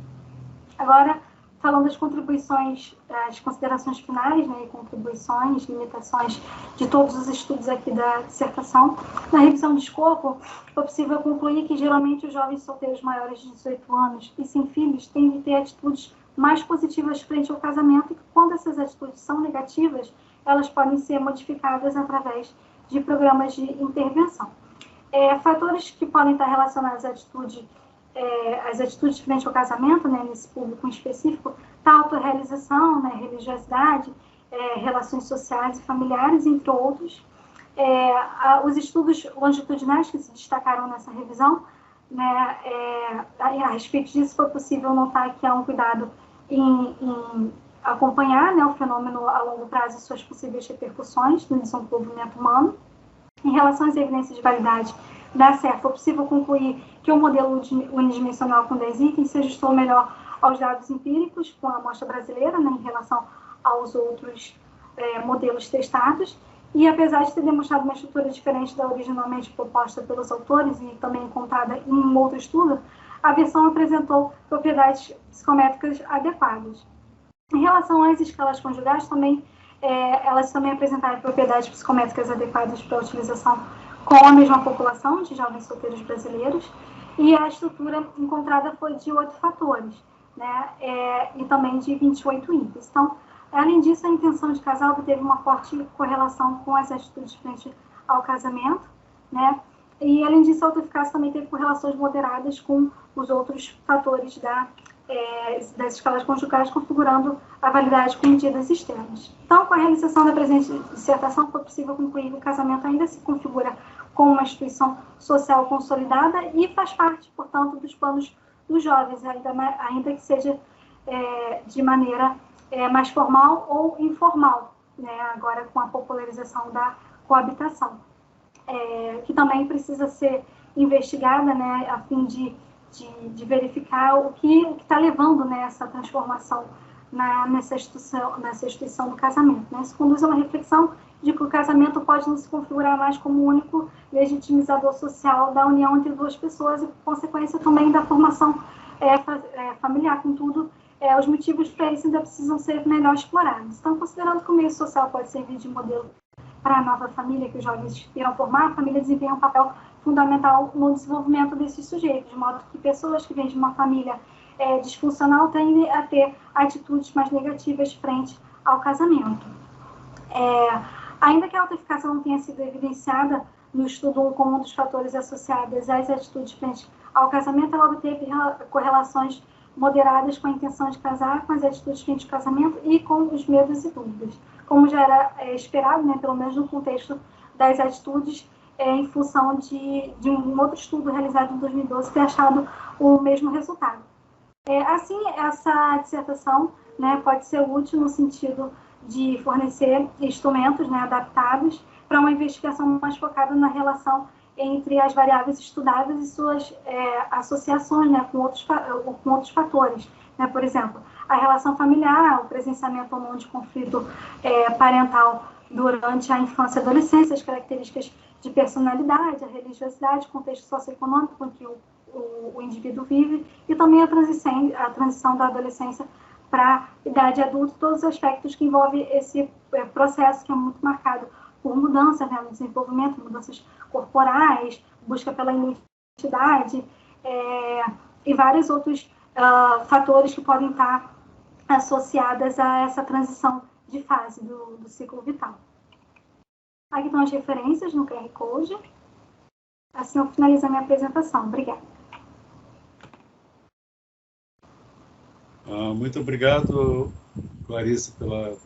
Agora, falando das contribuições, as considerações finais, né, e contribuições, limitações de todos os estudos aqui da dissertação, na revisão de escopo, foi possível concluir que, geralmente, os jovens solteiros maiores de 18 anos e sem filhos têm de ter atitudes mais positivas frente ao casamento, e que, quando essas atitudes são negativas, elas podem ser modificadas através de programas de intervenção. Fatores que podem estar relacionados à atitude, às atitudes frente ao casamento, né, nesse público em específico, tá, autorrealização, né, religiosidade, relações sociais e familiares, entre outros. Os estudos longitudinais que se destacaram nessa revisão, né, a respeito disso, foi possível notar que há um cuidado em acompanhar, né, o fenômeno a longo prazo e suas possíveis repercussões no desenvolvimento humano. Em relação às evidências de validade da CER, foi possível concluir que o modelo unidimensional com 10 itens se ajustou melhor aos dados empíricos com a amostra brasileira, né, em relação aos outros modelos testados, e apesar de ter demonstrado uma estrutura diferente da originalmente proposta pelos autores e também encontrada em um outro estudo, a versão apresentou propriedades psicométricas adequadas. Em relação às escalas conjugais, também elas também apresentaram propriedades psicométricas adequadas para a utilização com a mesma população de jovens solteiros brasileiros, e a estrutura encontrada foi de 8 fatores, né, e também de 28 índices. Então, além disso, a intenção de casal teve uma forte correlação com as atitudes frente ao casamento, né, e além disso, a autoeficácia também teve correlações moderadas com os outros fatores das escalas conjugais, configurando a validade com medidas externas. Então, com a realização da presente dissertação, foi possível concluir que o casamento ainda se configura como uma instituição social consolidada e faz parte, portanto, dos planos dos jovens, ainda que seja de maneira mais formal ou informal, né, agora com a popularização da coabitação, que também precisa ser investigada, né, a fim de verificar o que está levando, né, essa transformação nessa instituição do casamento. Né? Isso conduz a uma reflexão de que o casamento pode não se configurar mais como o único legitimizador social da união entre duas pessoas e, por consequência, também da formação familiar. Contudo, os motivos para isso ainda precisam ser melhor explorados. Então, considerando que o meio social pode servir de modelo para a nova família que os jovens irão formar, a família desempenha um papel fundamental no desenvolvimento desses sujeitos, de modo que pessoas que vêm de uma família disfuncional tendem a ter atitudes mais negativas frente ao casamento. Ainda que a autoeficácia não tenha sido evidenciada no estudo como um dos fatores associados às atitudes frente ao casamento, ela obteve correlações moderadas com a intenção de casar, com as atitudes frente ao casamento e com os medos e dúvidas, como já era esperado, né, pelo menos no contexto das atitudes, em função de um outro estudo realizado em 2012 ter achado o mesmo resultado. Assim, essa dissertação, né, pode ser útil no sentido de fornecer instrumentos, né, adaptados para uma investigação mais focada na relação entre as variáveis estudadas e suas associações, né, com outros fatores. Né, por exemplo, a relação familiar, o presenciamento ou não de conflito parental durante a infância e adolescência, as características de personalidade, a religiosidade, o contexto socioeconômico em que o indivíduo vive, e também a transição da adolescência para a idade adulta, todos os aspectos que envolvem esse processo que é muito marcado por mudanças, né, no desenvolvimento, mudanças corporais, busca pela identidade, e vários outros fatores que podem estar associadas a essa transição de fase do ciclo vital. Aqui estão as referências no QR Code. Assim eu finalizo a minha apresentação. Obrigada. Muito obrigado, Clarissa, pela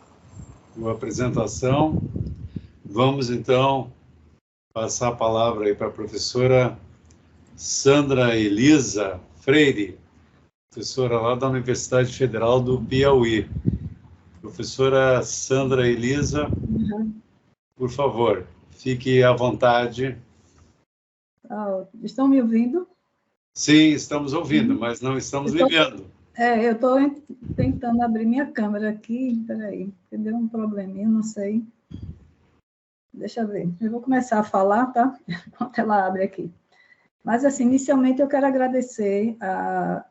tua apresentação. Vamos, então, passar a palavra aí para a professora Sandra Elisa Freire, professora lá da Universidade Federal do Piauí. Professora Sandra Elisa, por favor, fique à vontade. Estão me ouvindo? Sim, estamos ouvindo, mas não estamos lhe vendo. Eu estou tentando abrir minha câmera aqui, peraí, porque deu um probleminha, não sei. Deixa eu ver, eu vou começar a falar, tá? Enquanto ela abre aqui. Mas, assim, inicialmente eu quero agradecer a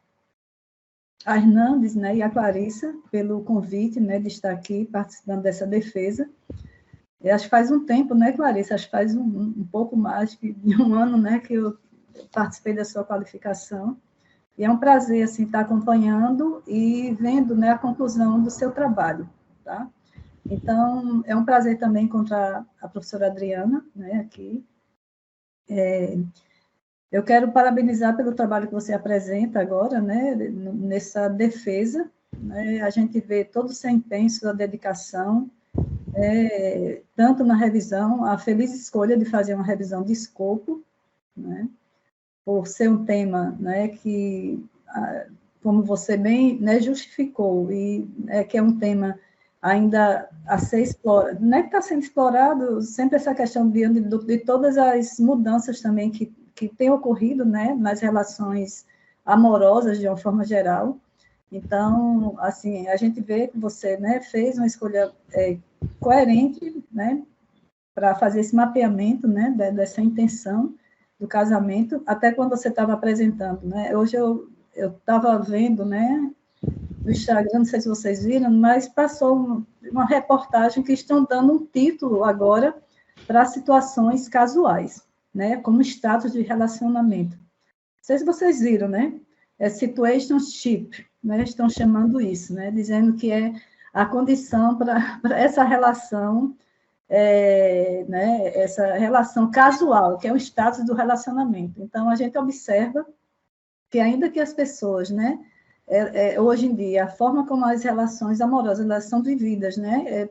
Hernandes, né, e a Clarissa pelo convite, né, de estar aqui participando dessa defesa. Acho que faz um tempo, né, Clarissa? Acho que faz um pouco mais de um ano, né, que eu participei da sua qualificação. E é um prazer, assim, estar acompanhando e vendo, né, a conclusão do seu trabalho, tá? Então, é um prazer também encontrar a professora Adriana, né, aqui. Eu quero parabenizar pelo trabalho que você apresenta agora, né, nessa defesa, né? A gente vê todo o seu empenho, sua dedicação, tanto na revisão, a feliz escolha de fazer uma revisão de escopo, né, por ser um tema, né, que, como você bem, né, justificou, e que é um tema ainda a ser explorado, não é que está sendo explorado, sempre essa questão de todas as mudanças também que têm ocorrido, né, nas relações amorosas, de uma forma geral. Então, assim, a gente vê que você, né, fez uma escolha coerente, né, para fazer esse mapeamento, né, dessa intenção do casamento, até quando você estava apresentando, né? Hoje eu estava vendo, né, no Instagram, não sei se vocês viram, mas passou uma reportagem que estão dando um título agora para situações casuais, né, como status de relacionamento. Não sei se vocês viram, né? Situationship, né? Estão chamando isso, né? Dizendo que é a condição para essa relação, né, essa relação casual, que é o status do relacionamento. Então, a gente observa que, ainda que as pessoas, né, hoje em dia, a forma como as relações amorosas elas são vividas, né,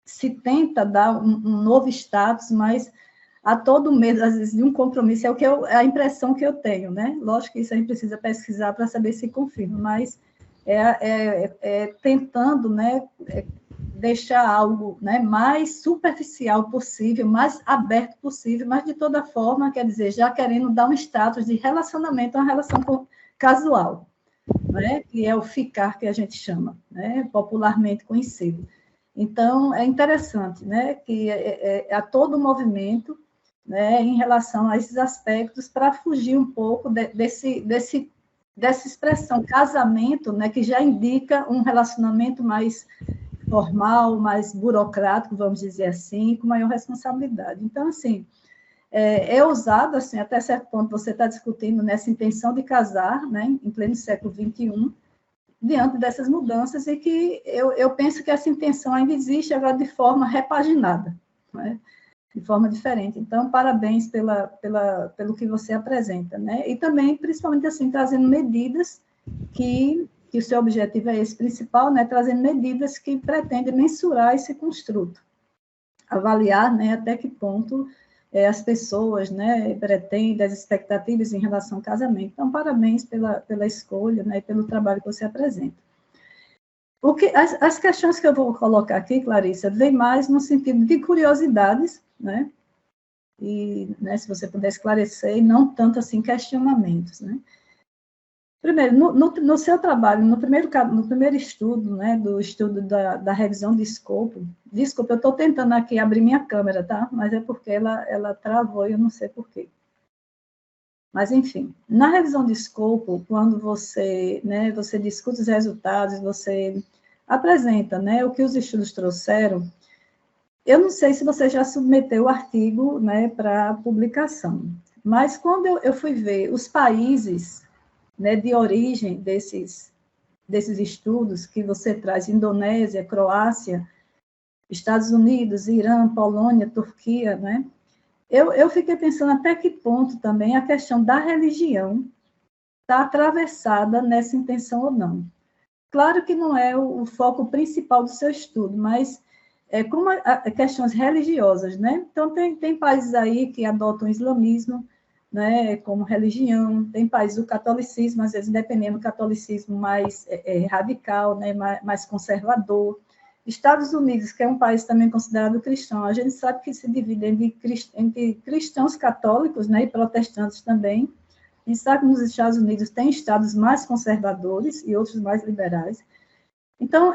se tenta dar um novo status, mas a todo medo, às vezes, de um compromisso, é a impressão que eu tenho, né? Lógico que isso a gente precisa pesquisar para saber se confirma, mas tentando, né, deixar algo, né, mais superficial possível, mais aberto possível, mas de toda forma, quer dizer, já querendo dar um status de relacionamento, uma relação casual, né, que é o ficar que a gente chama, né, popularmente conhecido. Então, é interessante, né, que há todo o movimento, né, em relação a esses aspectos, para fugir um pouco dessa expressão casamento, né, que já indica um relacionamento mais formal, mais burocrático, vamos dizer assim, com maior responsabilidade. Então, assim, é ousado, assim, até certo ponto você está discutindo nessa intenção de casar, né, em pleno século XXI, diante dessas mudanças, e que eu penso que essa intenção ainda existe, agora de forma repaginada, né, de forma diferente. Então, parabéns pelo que você apresenta, né, e também, principalmente, assim, trazendo medidas que o seu objetivo é esse principal, né, trazendo medidas que pretendem mensurar esse construto, avaliar, né, até que ponto as pessoas, né, pretendem, as expectativas em relação ao casamento. Então, parabéns pela escolha, né, e pelo trabalho que você apresenta. As questões que eu vou colocar aqui, Clarissa, vem mais no sentido de curiosidades, né, e, né, se você puder esclarecer, e não tanto assim questionamentos, né. Primeiro, no seu trabalho, no primeiro estudo, né, do estudo da revisão de escopo, desculpa, eu estou tentando aqui abrir minha câmera, tá? Mas é porque ela travou e eu não sei por quê. Mas, enfim, na revisão de escopo, quando você, né, você discute os resultados, você apresenta, né, o que os estudos trouxeram, eu não sei se você já submeteu o artigo, né, para publicação, mas quando eu fui ver os países, né, de origem desses estudos que você traz, Indonésia, Croácia, Estados Unidos, Irã, Polônia, Turquia, né? Eu fiquei pensando até que ponto também a questão da religião está atravessada nessa intenção ou não. Claro que não é o foco principal do seu estudo, mas como questões religiosas, né? Então, tem países aí que adotam o islamismo, né, como religião, tem países do catolicismo, às vezes dependendo do catolicismo mais radical, né, mais conservador. Estados Unidos, que é um país também considerado cristão, a gente sabe que se divide entre cristãos católicos, né, e protestantes também. A gente sabe que nos Estados Unidos tem estados mais conservadores e outros mais liberais. Então,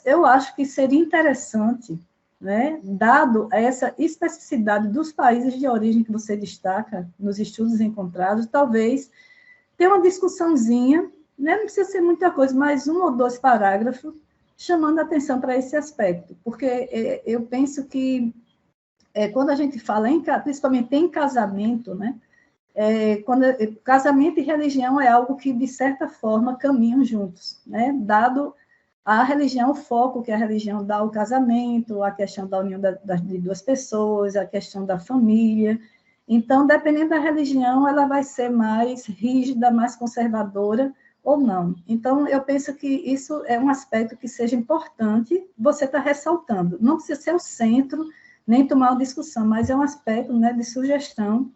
eu acho que seria interessante, né, dado essa especificidade dos países de origem que você destaca nos estudos encontrados, talvez ter uma discussãozinha, né, não precisa ser muita coisa, mas 1 ou 2 parágrafos, chamando a atenção para esse aspecto, porque eu penso que quando a gente fala, principalmente em casamento, né, casamento e religião é algo que, de certa forma, caminham juntos, né, dado a religião, o foco que a religião dá ao casamento, a questão da união de 2 pessoas, a questão da família. Então, dependendo da religião, ela vai ser mais rígida, mais conservadora ou não. Então, eu penso que isso é um aspecto que seja importante você estar ressaltando. Não precisa ser o centro, nem tomar uma discussão, mas é um aspecto, né, de sugestão.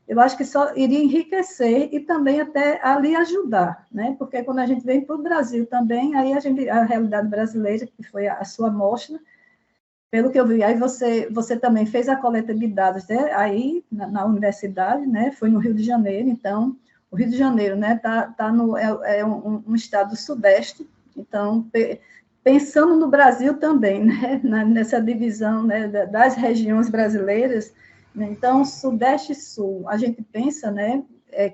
Eu acho que só iria enriquecer e também até ali ajudar, né? Porque quando a gente vem para o Brasil também, aí a realidade brasileira, que foi a sua mostra, pelo que eu vi, aí você também fez a coleta de dados, né? Aí na universidade, né? Foi no Rio de Janeiro, então, o Rio de Janeiro, né? É um estado do Sudeste, então, pensando no Brasil também, né? Nessa divisão, né, das regiões brasileiras. Então, Sudeste e Sul, a gente pensa, né,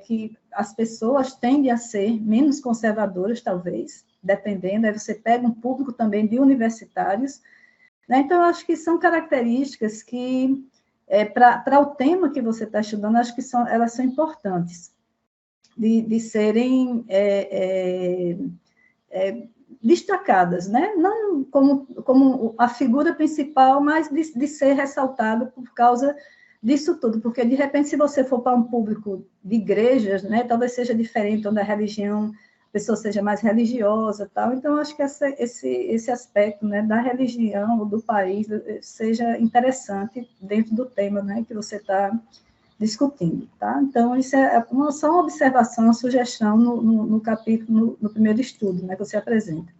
que as pessoas tendem a ser menos conservadoras, talvez, dependendo, aí você pega um público também de universitários, né? Então, eu acho que são características que, para o tema que você está estudando, acho que elas são importantes, de serem destacadas, né? Não como a figura principal, mas de ser ressaltado por causa disso tudo, porque, de repente, se você for para um público de igrejas, né, talvez seja diferente, onde a religião, a pessoa seja mais religiosa, tal. Então, acho que esse aspecto, né, da religião, do país, seja interessante dentro do tema, né, que você está discutindo, tá? Então, isso é só uma observação, uma sugestão no capítulo, no primeiro estudo, né, que você apresenta.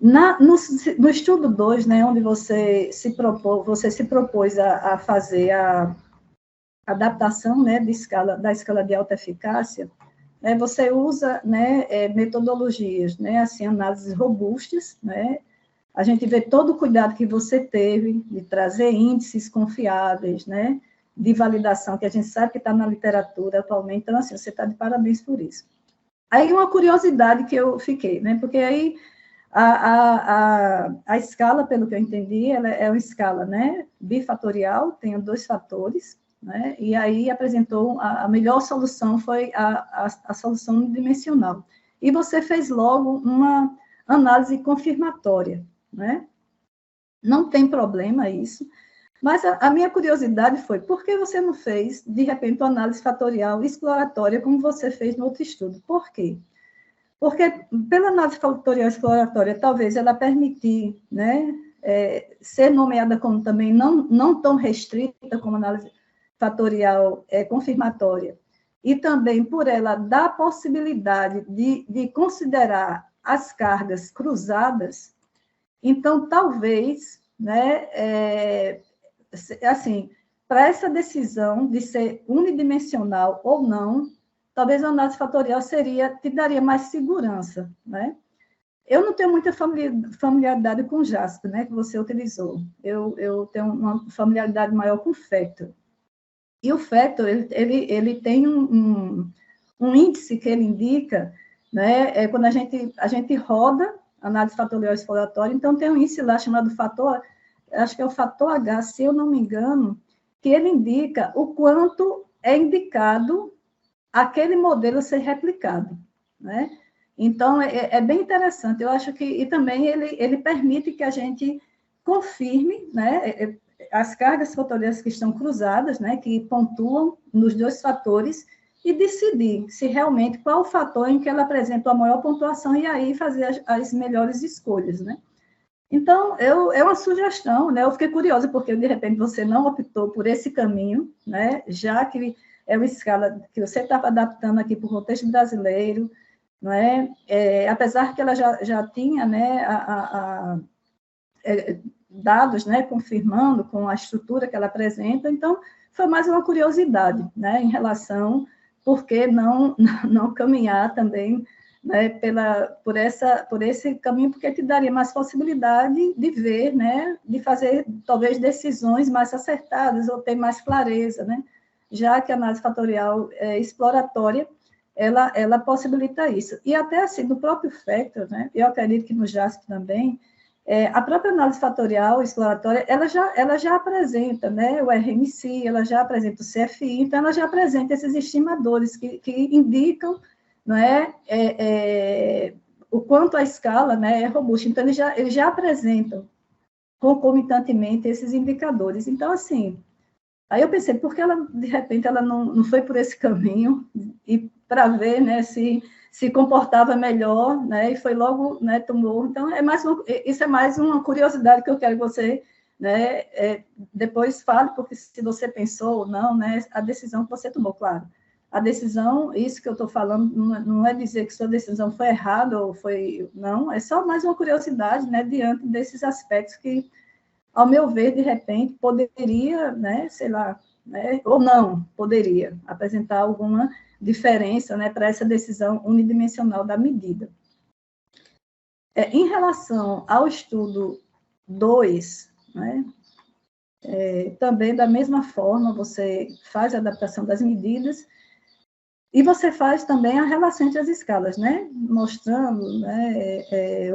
No estudo 2, né, onde você se propôs a fazer a adaptação, né, da escala de alta eficácia, né, você usa, né, metodologias, né, assim, análises robustas, né, a gente vê todo o cuidado que você teve de trazer índices confiáveis, né, de validação, que a gente sabe que está na literatura atualmente, então, assim, você está de parabéns por isso. Aí, uma curiosidade que eu fiquei, né, porque aí a escala, pelo que eu entendi, ela é uma escala, né, bifatorial, tem 2 fatores, né, e aí apresentou a melhor solução foi a solução unidimensional. E você fez logo uma análise confirmatória, né? Não tem problema isso, mas a minha curiosidade foi, por que você não fez, de repente, uma análise fatorial exploratória, como você fez no outro estudo? Por quê? Porque, pela análise fatorial exploratória, talvez ela permitir, né, ser nomeada como também não tão restrita como análise fatorial confirmatória, e também por ela dar a possibilidade de considerar as cargas cruzadas, então, talvez, né, assim, para essa decisão de ser unidimensional ou não, talvez a análise fatorial te daria mais segurança, né? Eu não tenho muita familiaridade com o Jasper, né, que você utilizou. Eu tenho uma familiaridade maior com o Factor. E o Factor, ele tem um índice que ele indica, né, quando a gente roda análise fatorial exploratória, então tem um índice lá chamado fator, acho que é o fator H, se eu não me engano, que ele indica o quanto é indicado aquele modelo ser replicado, né? Então, é bem interessante. Eu acho que, e também ele permite que a gente confirme, né, as cargas fatoriais que estão cruzadas, né, que pontuam nos dois fatores, e decidir se realmente qual o fator em que ela apresenta a maior pontuação, e aí fazer as melhores escolhas, né? Então, é uma sugestão, né? Eu fiquei curiosa, porque, de repente, você não optou por esse caminho, né? Já que é uma escala que você estava adaptando aqui para o contexto brasileiro, não é? Apesar que ela já tinha, né, dados, né, confirmando com a estrutura que ela apresenta, então, foi mais uma curiosidade, né, em relação, por que não caminhar também, né, por esse caminho, porque te daria mais possibilidade de ver, né, de fazer, talvez, decisões mais acertadas, ou ter mais clareza, né, já que a análise fatorial exploratória, ela possibilita isso. E até, assim, no próprio Factor, né, eu acredito que no JASP também, a própria análise fatorial exploratória, ela já apresenta, né, o RMC, ela já apresenta o CFI, então ela já apresenta esses estimadores que indicam, não o quanto a escala, né, é robusta. Então, eles já apresentam concomitantemente esses indicadores. Então, assim, aí eu pensei, por que ela, de repente, ela não foi por esse caminho, e para ver, né, se comportava melhor, né, e foi logo, né, tomou. Então, isso é mais uma curiosidade que eu quero que você, né, depois fale, porque se você pensou ou não, né, a decisão que você tomou, claro. A decisão, isso que eu estou falando, não é dizer que sua decisão foi errada ou foi... Não, é só mais uma curiosidade, né, diante desses aspectos que, ao meu ver, de repente, poderia, né, sei lá, né, ou não poderia apresentar alguma diferença, né, para essa decisão unidimensional da medida. Em relação ao estudo 2, né, também da mesma forma você faz a adaptação das medidas e você faz também a relação entre as escalas, né, mostrando, né,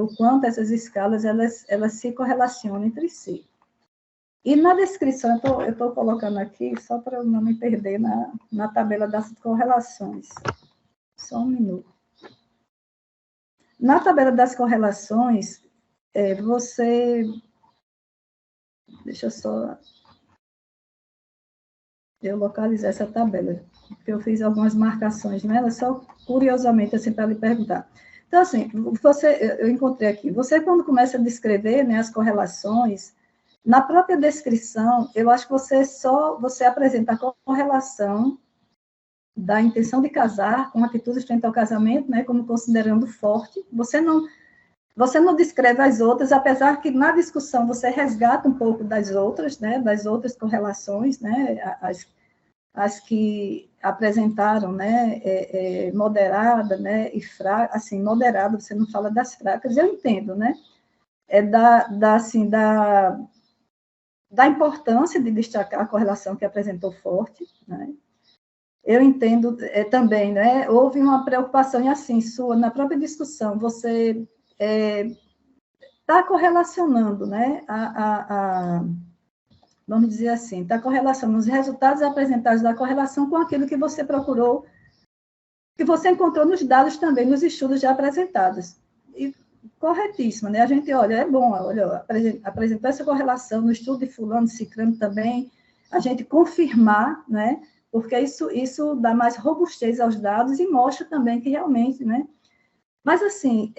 o quanto essas escalas elas se correlacionam entre si. E na descrição, eu estou colocando aqui, só para eu não me perder na tabela das correlações. Só um minuto. Na tabela das correlações, você... Deixa eu só... Eu localizar essa tabela, porque eu fiz algumas marcações nela, só curiosamente, assim, para lhe perguntar. Então, assim, eu encontrei aqui. Você, quando começa a descrever, né, as correlações, na própria descrição, eu acho que você apresenta a correlação da intenção de casar com atitudes frente ao casamento, né, como considerando forte. Você não descreve as outras, apesar que na discussão você resgata um pouco das outras, né, das outras correlações, né, as que apresentaram, né, moderada, né, e fraca, assim, moderada, você não fala das fracas, eu entendo, né, da importância de destacar a correlação que apresentou forte, né? Eu entendo também, né? Houve uma preocupação, e assim, na própria discussão, você está correlacionando, né? Vamos dizer assim, está correlacionando os resultados apresentados da correlação com aquilo que você procurou, que você encontrou nos dados também, nos estudos já apresentados. E corretíssima, né? A gente, olha, apresentar essa correlação no estudo de fulano, ciclano também, a gente confirmar, né? Porque isso dá mais robustez aos dados e mostra também que realmente, né? Mas, assim,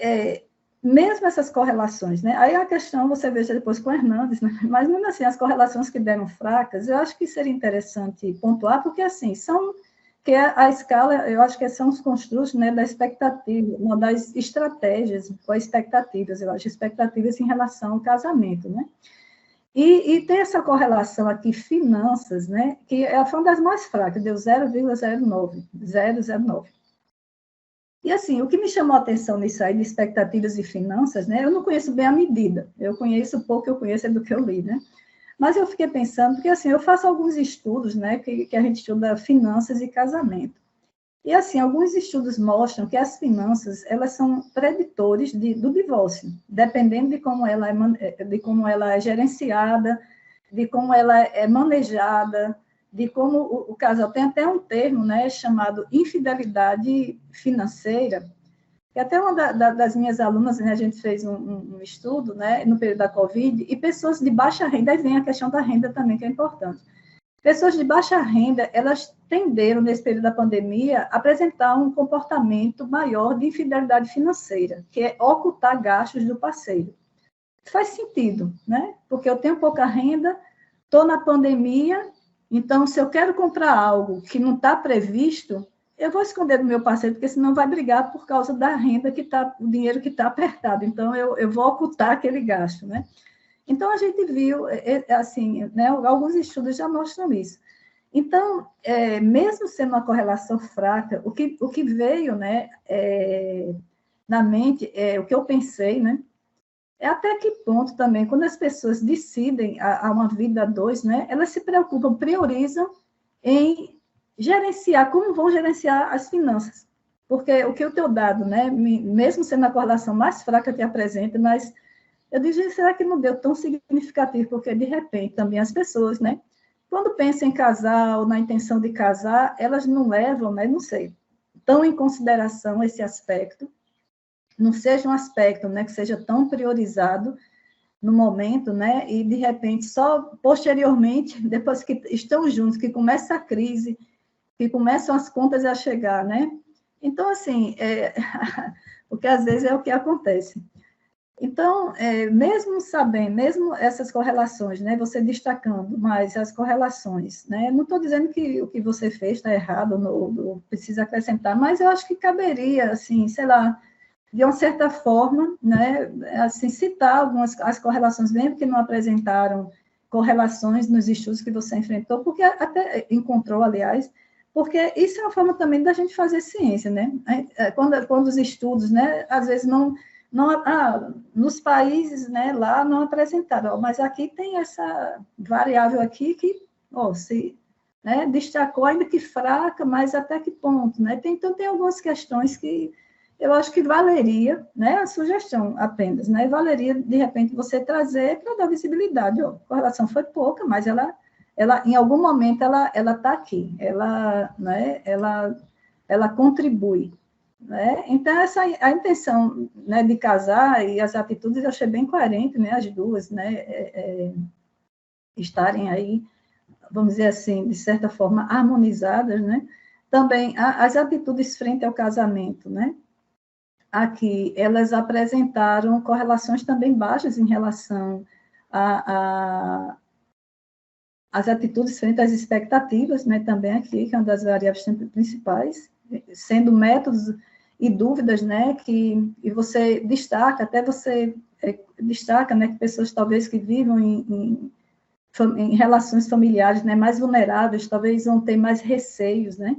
mesmo essas correlações, né? Aí a questão, você veja depois com o Hernandes, né? Mas, mesmo assim, as correlações que deram fracas, eu acho que seria interessante pontuar, porque, assim, que a escala, eu acho que são os construtos, né, da expectativa, uma das estratégias, ou expectativas, eu acho, expectativas em relação ao casamento, né? E tem essa correlação aqui, finanças, né, que foi uma das mais fracas, deu 0,09. E, assim, o que me chamou a atenção nisso aí, de expectativas e finanças, né, eu não conheço bem a medida, eu conheço pouco, eu conheço é do que eu li, né, mas eu fiquei pensando, porque, assim, eu faço alguns estudos, né, que a gente estuda finanças e casamento. E, assim, alguns estudos mostram que as finanças, elas são preditores do divórcio, dependendo de como ela é gerenciada, de como ela é manejada, de como o casal tem até um termo, né, chamado infidelidade financeira, que até uma das minhas alunas, né, a gente fez um estudo, né, no período da Covid, e pessoas de baixa renda, aí vem a questão da renda também, que é importante. Pessoas de baixa renda, elas tenderam, nesse período da pandemia, a apresentar um comportamento maior de infidelidade financeira, que é ocultar gastos do parceiro. Faz sentido, né? Porque eu tenho pouca renda, estou na pandemia, então, se eu quero comprar algo que não está previsto, eu vou esconder do meu parceiro, porque senão vai brigar por causa da renda o dinheiro que está apertado. Então, eu vou ocultar aquele gasto, né? Então, a gente viu, assim, né, alguns estudos já mostram isso. Então, mesmo sendo uma correlação fraca, o que veio, né, na mente, o que eu pensei, né, é até que ponto também, quando as pessoas decidem a uma vida a dois, né, elas se preocupam, priorizam em gerenciar, como vão gerenciar as finanças. Porque o que eu tenho dado, né, mesmo sendo a correlação mais fraca que apresenta, mas eu digo, será que não deu tão significativo? Porque, de repente, também as pessoas, né, quando pensam em casar ou na intenção de casar, elas não levam, né, não sei, tão em consideração esse aspecto, não seja um aspecto, né, que seja tão priorizado no momento, né, e, de repente, só posteriormente, depois que estão juntos, que começa a crise, que começam as contas a chegar, né? Então, assim, porque às vezes é o que acontece. Então, mesmo sabendo, mesmo essas correlações, né, você destacando mais as correlações, né, não estou dizendo que o que você fez está errado ou precisa acrescentar, mas eu acho que caberia, assim, sei lá, de uma certa forma, né, assim, citar as correlações, mesmo que não apresentaram correlações nos estudos que você enfrentou, porque até encontrou, aliás, porque isso é uma forma também da gente fazer ciência, né? Quando os estudos, né, às vezes não nos países, né, lá não apresentaram, mas aqui tem essa variável aqui que, se, né, destacou, ainda que fraca, mas até que ponto, né? Então, tem algumas questões que eu acho que valeria, né, a sugestão apenas, né, valeria, de repente, você trazer para dar visibilidade, a correlação foi pouca, mas ela em algum momento, ela está aqui, né, ela contribui. Né? Então, a intenção, né, de casar e as atitudes eu achei bem coerente, né, as duas, né, estarem aí, vamos dizer assim, de certa forma, harmonizadas, né? Também as atitudes frente ao casamento, né? Aqui, elas apresentaram correlações também baixas em relação às atitudes frente às expectativas, né? Também aqui, que é uma das variáveis principais, sendo métodos e dúvidas, né, e você destaca, até você destaca, né, que pessoas talvez que vivam em relações familiares, né, mais vulneráveis, talvez vão ter mais receios, né,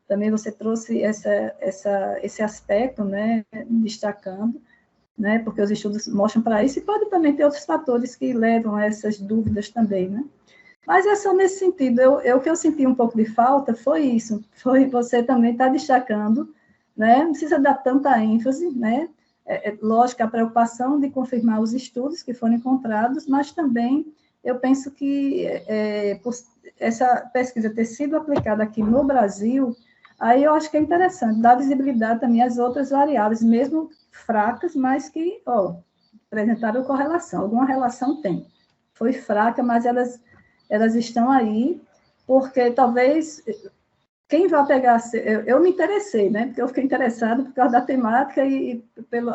também você trouxe esse aspecto, né, destacando, né, porque os estudos mostram para isso, e pode também ter outros fatores que levam a essas dúvidas também, né. Mas é só nesse sentido, o que eu senti um pouco de falta foi isso, foi você também estar destacando, né? Não precisa dar tanta ênfase, né? Lógico, a preocupação de confirmar os estudos que foram encontrados, mas também eu penso que por essa pesquisa ter sido aplicada aqui no Brasil, aí eu acho que é interessante dar visibilidade também às outras variáveis, mesmo fracas, mas que, apresentaram correlação, alguma relação tem. Foi fraca, mas elas estão aí, porque talvez quem vai pegar... Eu me interessei, né? Porque eu fiquei interessada por causa da temática e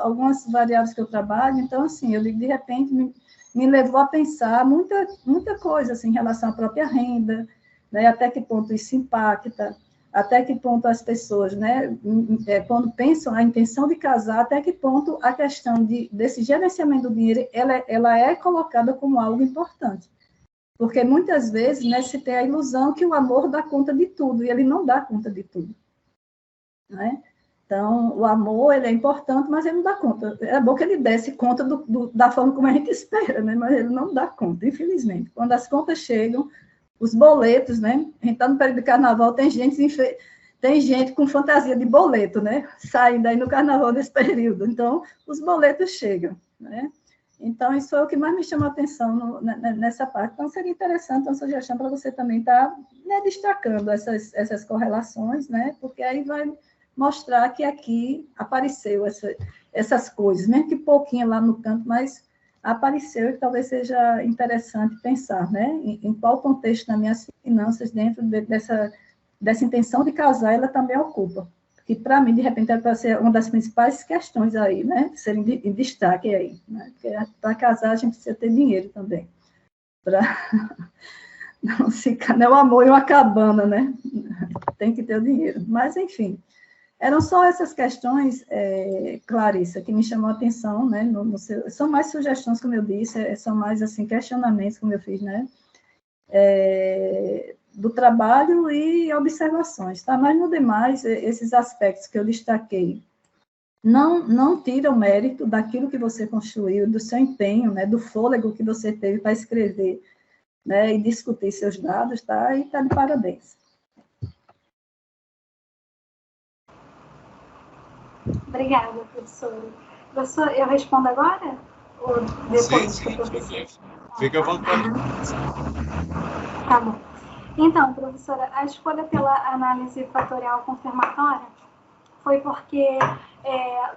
algumas variáveis que eu trabalho. Então, assim, eu de repente me levou a pensar muita coisa assim, em relação à própria renda, né? Até que ponto isso impacta, até que ponto as pessoas, né, quando pensam a intenção de casar, até que ponto a questão desse gerenciamento do dinheiro, ela é colocada como algo importante. Porque muitas vezes, né, se tem a ilusão que o amor dá conta de tudo, e ele não dá conta de tudo. Né? Então, o amor, ele é importante, mas ele não dá conta. É bom que ele desse conta da forma como a gente espera, né? Mas ele não dá conta, infelizmente. Quando as contas chegam, os boletos, né? A gente está no período de carnaval, tem gente com fantasia de boleto, né? Saindo aí no carnaval nesse período. Então, os boletos chegam, né? Então, isso é o que mais me chama a atenção nessa parte. Então, seria interessante uma sugestão para você também estar, né, destacando essas correlações, né? Porque aí vai mostrar que aqui apareceu essas coisas, mesmo que pouquinho lá no canto, mas apareceu e talvez seja interessante pensar, né? Em qual contexto nas minhas finanças, dentro dessa intenção de casar, ela também ocupa. Que, para mim, de repente, vai ser uma das principais questões aí, né? Serem em destaque aí, né? Porque para casar a gente precisa ter dinheiro também. Para não ficar, né? O amor e uma cabana, né? Tem que ter o dinheiro. Mas, enfim, eram só essas questões, Clarissa, que me chamou a atenção, né? São mais sugestões, como eu disse, são mais, assim, questionamentos, como eu fiz, né? Do trabalho e observações, tá? Mas, no demais, esses aspectos que eu destaquei não tiram mérito daquilo que você construiu, do seu empenho, né? Do fôlego que você teve para escrever, né? E discutir seus dados, tá? E tá de parabéns. Obrigada, professora. Professor, eu respondo agora? Ou depois sim, que o professor... Fica à vontade. Tá bom. Então, professora, a escolha pela análise fatorial confirmatória foi porque,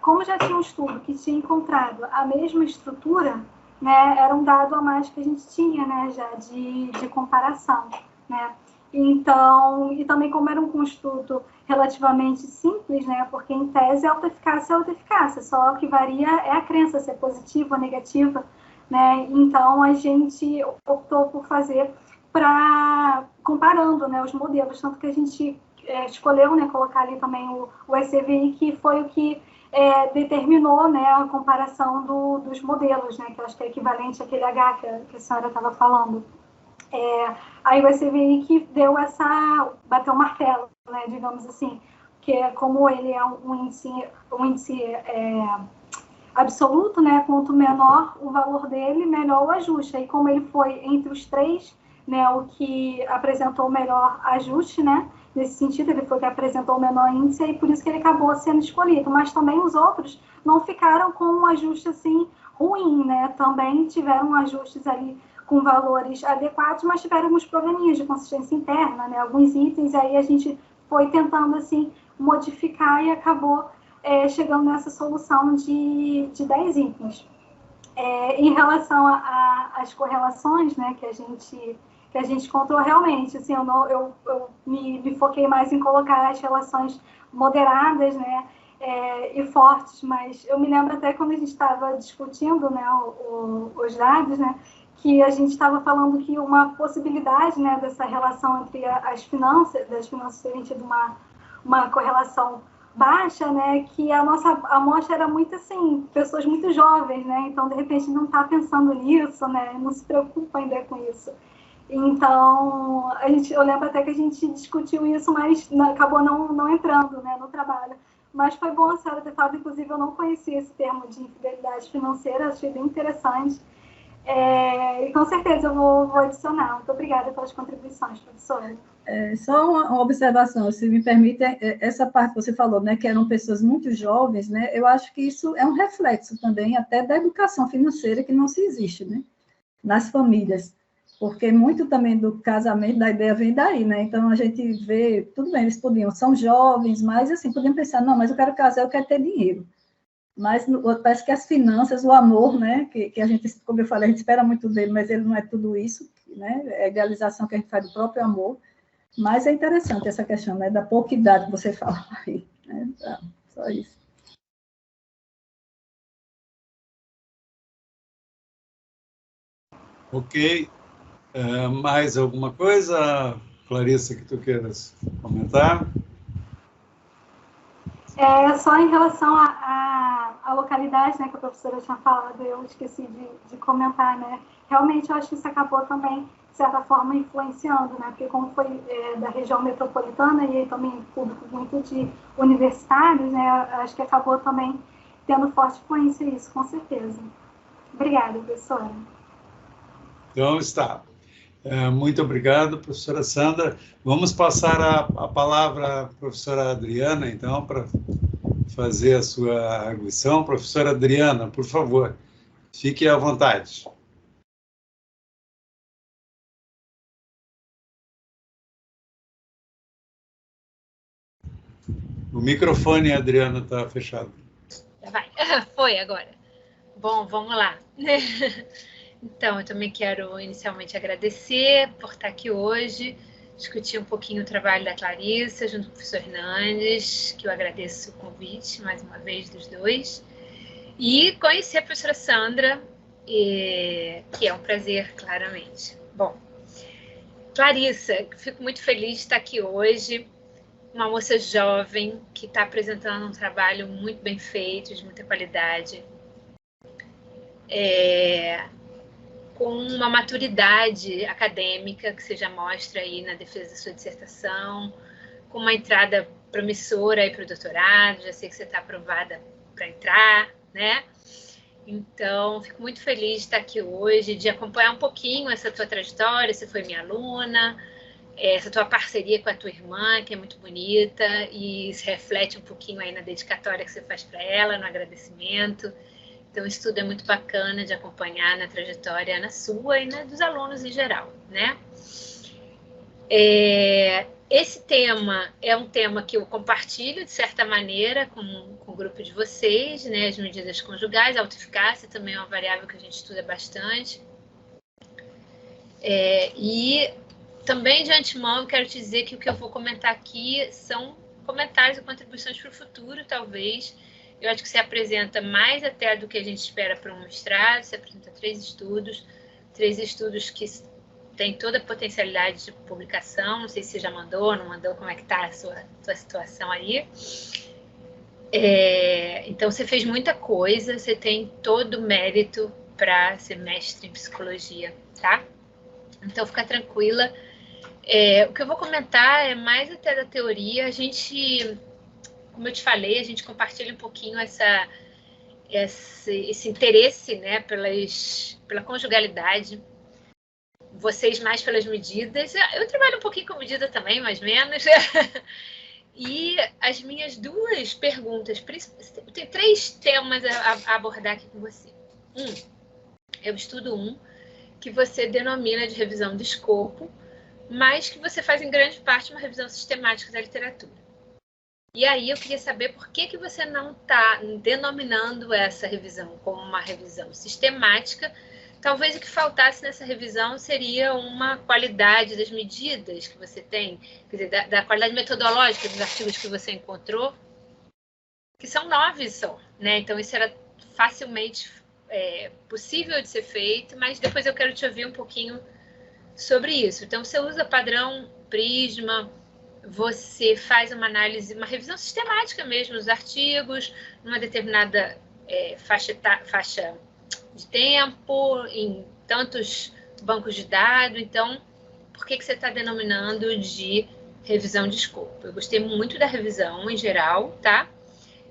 como já tinha um estudo que tinha encontrado a mesma estrutura, né, era um dado a mais que a gente tinha, né, já de comparação, né? Então, e também como era um construto relativamente simples, né, porque em tese autoeficácia é autoeficácia, só o que varia é a crença ser positiva ou negativa, né? Então a gente optou por fazer comparando, né, os modelos, tanto que a gente escolheu, né, colocar ali também o ECVI, que foi o que determinou, né, a comparação dos modelos, né, que eu acho que é equivalente àquele H que a senhora estava falando. Aí o ECVI que bateu o martelo, né, digamos assim, que como ele é um índice absoluto, né, quanto menor o valor dele, melhor o ajuste. Aí como ele foi entre os três, né, o que apresentou o melhor ajuste, né, nesse sentido, ele foi o que apresentou o menor índice, e por isso que ele acabou sendo escolhido. Mas também os outros não ficaram com um ajuste assim ruim, né, também tiveram ajustes ali com valores adequados, mas tiveram alguns probleminhas de consistência interna, né, alguns itens, aí a gente foi tentando assim modificar e acabou chegando nessa solução de 10 itens. Em relação às correlações, né, que a gente encontrou, realmente, assim, eu me foquei mais em colocar as relações moderadas, né, e fortes, mas eu me lembro até quando a gente estava discutindo, né, os dados, né, que a gente estava falando que uma possibilidade, né, dessa relação entre das finanças terem tido uma correlação baixa, né, que a nossa amostra era muito assim, pessoas muito jovens, né, então de repente não está pensando nisso, né, não se preocupa ainda com isso. Então, eu lembro até que a gente discutiu isso, mas acabou não entrando, né, no trabalho. Mas foi bom a senhora ter falado, inclusive eu não conhecia esse termo de infidelidade financeira, achei bem interessante. E com certeza eu vou adicionar. Muito obrigada pelas contribuições, professora. Só uma observação, se me permite, essa parte que você falou, né, que eram pessoas muito jovens, né, eu acho que isso é um reflexo também até da educação financeira que não se existe, né, nas famílias, porque muito também do casamento, da ideia vem daí, né, então a gente vê, tudo bem, eles são jovens, mas assim, podiam pensar, não, mas eu quero casar, eu quero ter dinheiro, mas parece que as finanças, o amor, né, que a gente, como eu falei, a gente espera muito dele, mas ele não é tudo isso, né, é a idealização que a gente faz do próprio amor. Mas é interessante essa questão, né, da pouca idade que você fala aí. Né? Então, só isso. Ok. Mais alguma coisa, Clarissa, que tu queiras comentar? Só em relação à localidade, né, que a professora tinha falado, eu esqueci de comentar, né? Realmente, eu acho que isso acabou também, de certa forma, influenciando, né? Porque como foi da região metropolitana e aí também público muito de universitários, né? Acho que acabou também tendo forte influência isso, com certeza. Obrigada, professora. Então, está. Muito obrigado, professora Sandra. Vamos passar a palavra à professora Adriana, então, para fazer a sua arguição. Professora Adriana, por favor, fique à vontade. O microfone, Adriana, está fechado. Vai, foi agora. Bom, vamos lá. Então, eu também quero inicialmente agradecer por estar aqui hoje, discutir um pouquinho o trabalho da Clarissa junto com o professor Hernandes, que eu agradeço o convite, mais uma vez, dos dois, e conhecer a professora Sandra, que é um prazer, claramente. Bom, Clarissa, fico muito feliz de estar aqui hoje, uma moça jovem que está apresentando um trabalho muito bem feito, de muita qualidade, com uma maturidade acadêmica que você já mostra aí na defesa da sua dissertação, com uma entrada promissora aí para o doutorado, já sei que você está aprovada para entrar, né? Então, fico muito feliz de estar aqui hoje, de acompanhar um pouquinho essa tua trajetória, você foi minha aluna, essa tua parceria com a tua irmã, que é muito bonita, e se reflete um pouquinho aí na dedicatória que você faz para ela, no agradecimento. Então, isso tudo é muito bacana de acompanhar na trajetória, na sua e na dos alunos em geral, né? Esse tema é um tema que eu compartilho, de certa maneira, com o grupo de vocês, né? As medidas conjugais, a autoeficácia também é uma variável que a gente estuda bastante. E também, de antemão, eu quero te dizer que o que eu vou comentar aqui são comentários e contribuições para o futuro, talvez. Eu acho que se apresenta mais até do que a gente espera para um mestrado, se apresenta três estudos que têm toda a potencialidade de publicação, não sei se você já mandou, não mandou, como é que está a sua situação aí. Então, você fez muita coisa, você tem todo o mérito para ser mestre em psicologia, tá? Então, fica tranquila. O que eu vou comentar é mais até da teoria, como eu te falei, a gente compartilha um pouquinho esse interesse, né, pela conjugalidade, vocês mais pelas medidas, eu trabalho um pouquinho com medida também, mais menos, e as minhas duas perguntas, tem três temas a abordar aqui com você. Eu estudo que você denomina de revisão do escopo, mas que você faz em grande parte uma revisão sistemática da literatura. E aí eu queria saber por que você não está denominando essa revisão como uma revisão sistemática. Talvez o que faltasse nessa revisão seria uma qualidade das medidas que você tem, quer dizer, da qualidade metodológica dos artigos que você encontrou, que são 9 só, né? Então isso era facilmente possível de ser feito, mas depois eu quero te ouvir um pouquinho sobre isso. Então você usa padrão Prisma, você faz uma análise, uma revisão sistemática mesmo dos artigos, numa determinada faixa de tempo, em tantos bancos de dados. Então, por que você está denominando de revisão de escopo? Eu gostei muito da revisão em geral, tá?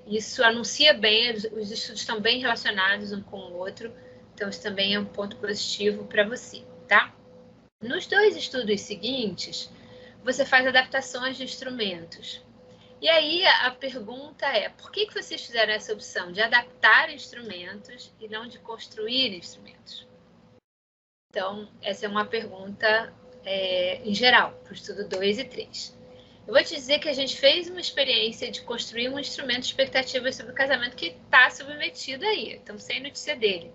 Isso anuncia bem, os estudos estão bem relacionados um com o outro, então isso também é um ponto positivo para você, tá? Nos 2 estudos seguintes, você faz adaptações de instrumentos. E aí a pergunta é, por que vocês fizeram essa opção de adaptar instrumentos e não de construir instrumentos? Então, essa é uma pergunta em geral, para o estudo 2 e 3. Eu vou te dizer que a gente fez uma experiência de construir um instrumento de expectativas sobre o casamento que está submetido aí, estamos sem notícia dele.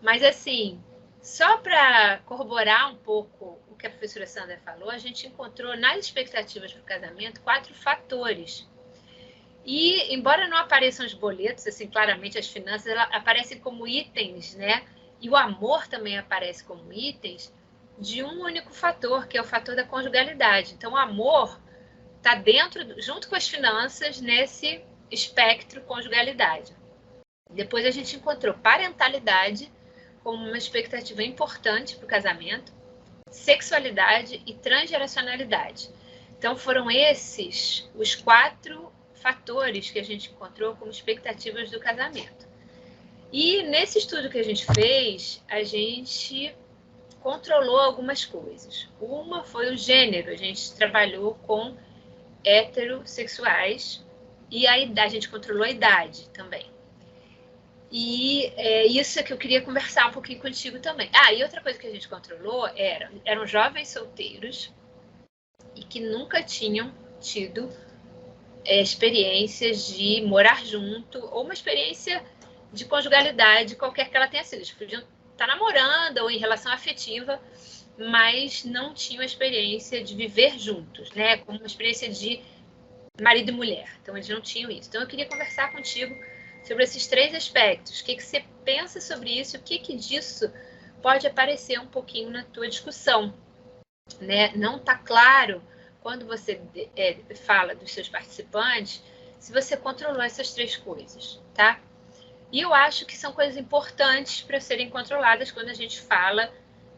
Mas, assim, só para corroborar um pouco o que a professora Sandra falou, a gente encontrou nas expectativas para o casamento 4 fatores. E, embora não apareçam os boletos, assim, claramente as finanças, elas aparecem como itens, né? E o amor também aparece como itens de um único fator, que é o fator da conjugalidade. Então, o amor está dentro, junto com as finanças, nesse espectro conjugalidade. Depois a gente encontrou parentalidade como uma expectativa importante para o casamento, sexualidade e transgeracionalidade. Então foram esses os 4 fatores que a gente encontrou como expectativas do casamento. E nesse estudo que a gente fez, a gente controlou algumas coisas. Uma foi o gênero, a gente trabalhou com heterossexuais e a gente controlou a idade também. E isso é que eu queria conversar um pouquinho contigo também. E outra coisa que a gente controlou eram jovens solteiros e que nunca tinham tido experiências de morar junto ou uma experiência de conjugalidade, qualquer que ela tenha sido. Eles podiam estar namorando ou em relação afetiva, mas não tinham a experiência de viver juntos, né? Como uma experiência de marido e mulher. Então, eles não tinham isso. Então, eu queria conversar contigo sobre esses 3 aspectos. O que você pensa sobre isso? O que disso pode aparecer um pouquinho na tua discussão, né? Não está claro, quando você fala dos seus participantes, se você controlou essas 3 coisas, tá? E eu acho que são coisas importantes para serem controladas quando a gente fala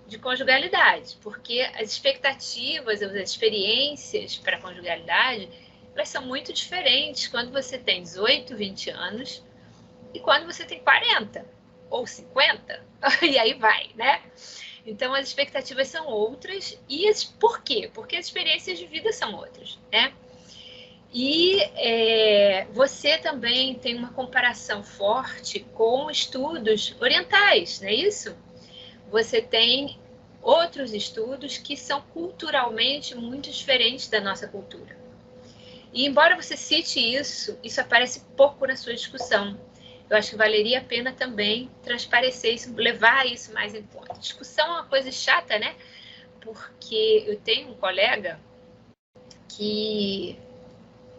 de conjugalidade, porque as expectativas, as experiências para a conjugalidade, elas são muito diferentes quando você tem 18, 20 anos e quando você tem 40 ou 50, e aí vai, né? Então, as expectativas são outras. E por quê? Porque as experiências de vida são outras, né? E você também tem uma comparação forte com estudos orientais, não é isso? Você tem outros estudos que são culturalmente muito diferentes da nossa cultura. E embora você cite isso aparece pouco na sua discussão. Eu acho que valeria a pena também transparecer isso, levar isso mais em conta. Discussão é uma coisa chata, né? Porque eu tenho um colega que...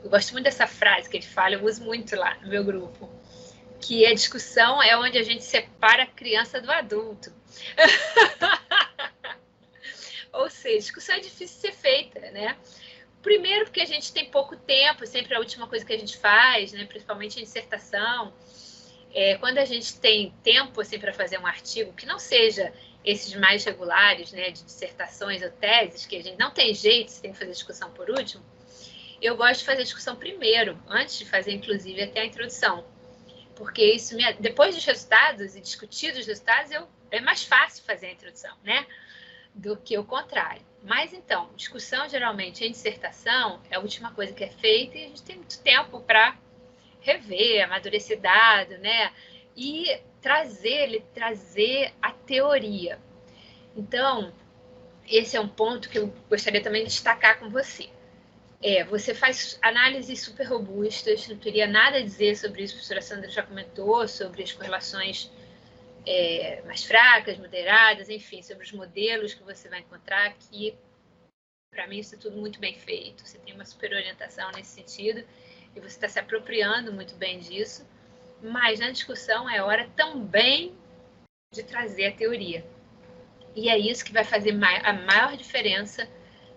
Eu gosto muito dessa frase que ele fala, eu uso muito lá no meu grupo. Que a discussão é onde a gente separa a criança do adulto. Ou seja, discussão é difícil de ser feita, né? Primeiro porque a gente tem pouco tempo, sempre a última coisa que a gente faz, né? Principalmente em dissertação. Quando a gente tem tempo assim, para fazer um artigo que não seja esses mais regulares, né, de dissertações ou teses, que a gente não tem jeito, você tem que fazer discussão por último, eu gosto de fazer a discussão primeiro, antes de fazer, inclusive, até a introdução. Porque isso, depois dos resultados e discutir os resultados, é mais fácil fazer a introdução, né? Do que o contrário. Mas, então, discussão, geralmente, em dissertação, é a última coisa que é feita e a gente tem muito tempo para rever, amadurecer dado, né? E trazer a teoria. Então, esse é um ponto que eu gostaria também de destacar com você. Você faz análises super robustas, não teria nada a dizer sobre isso, a professora Sandra já comentou, sobre as correlações mais fracas, moderadas, enfim, sobre os modelos que você vai encontrar aqui. Para mim, isso é tudo muito bem feito, você tem uma super orientação nesse sentido, e você está se apropriando muito bem disso, mas na discussão é hora também de trazer a teoria. E é isso que vai fazer a maior diferença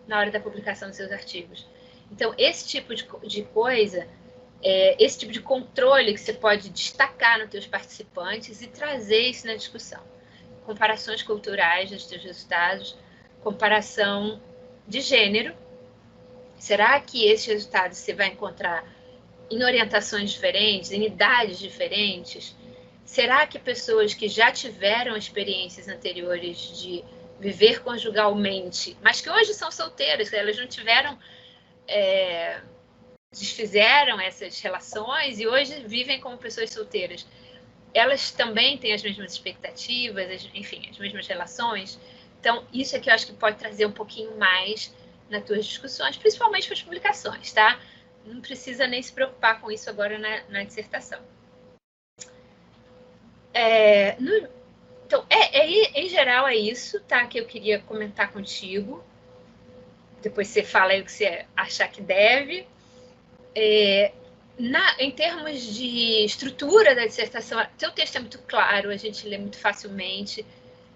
na hora da publicação dos seus artigos. Então, esse tipo de coisa, esse tipo de controle que você pode destacar nos teus participantes e trazer isso na discussão. Comparações culturais dos teus resultados, comparação de gênero. Será que esses resultados você vai encontrar em orientações diferentes, em idades diferentes? Será que pessoas que já tiveram experiências anteriores de viver conjugalmente, mas que hoje são solteiras, elas não tiveram... desfizeram essas relações e hoje vivem como pessoas solteiras, elas também têm as mesmas expectativas, enfim, as mesmas relações? Então, isso é que eu acho que pode trazer um pouquinho mais nas tuas discussões, principalmente para as publicações, tá? Não precisa nem se preocupar com isso agora na dissertação. Então, em geral, é isso, tá? Que eu queria comentar contigo. Depois você fala aí o que você achar que deve. Em termos de estrutura da dissertação, seu texto é muito claro, a gente lê muito facilmente.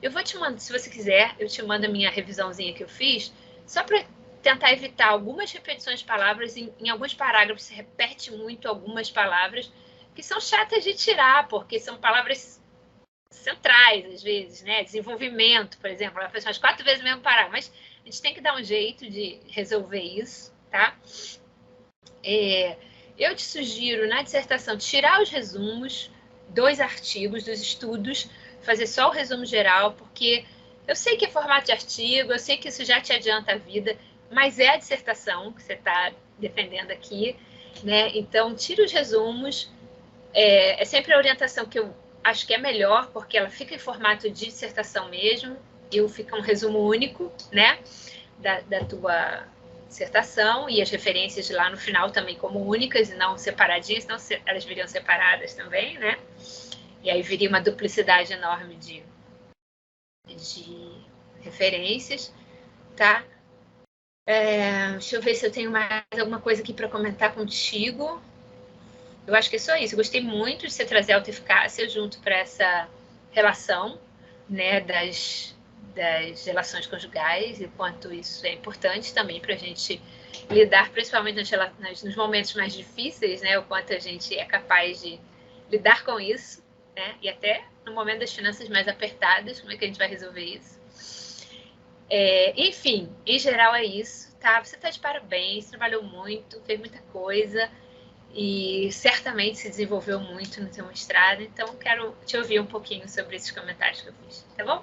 Eu vou te mandar, se você quiser, eu te mando a minha revisãozinha que eu fiz, só para tentar evitar algumas repetições de palavras. Em alguns parágrafos se repete muito algumas palavras que são chatas de tirar, porque são palavras centrais, às vezes, né? Desenvolvimento, por exemplo, ela faz umas 4 vezes o mesmo parágrafo, mas a gente tem que dar um jeito de resolver isso, tá? Eu te sugiro, na dissertação, tirar os resumos dos artigos, dos estudos, fazer só o resumo geral, porque eu sei que é formato de artigo, eu sei que isso já te adianta a vida, mas é a dissertação que você está defendendo aqui, né? Então, tira os resumos. É sempre a orientação que eu acho que é melhor, porque ela fica em formato de dissertação mesmo, e fica um resumo único, né, da tua dissertação, e as referências lá no final também como únicas e não separadinhas, senão elas viriam separadas também, né? E aí viria uma duplicidade enorme de referências, tá? Deixa eu ver se eu tenho mais alguma coisa aqui para comentar contigo. Eu acho que é só isso. Eu gostei muito de você trazer a autoeficácia junto para essa relação, né, das relações conjugais, e quanto isso é importante também para a gente lidar, principalmente nos momentos mais difíceis, né, o quanto a gente é capaz de lidar com isso, né, e até no momento das finanças mais apertadas, como é que a gente vai resolver isso. Enfim, em geral é isso, tá? Você está de parabéns, trabalhou muito, fez muita coisa e certamente se desenvolveu muito no seu mestrado, então quero te ouvir um pouquinho sobre esses comentários que eu fiz, tá bom?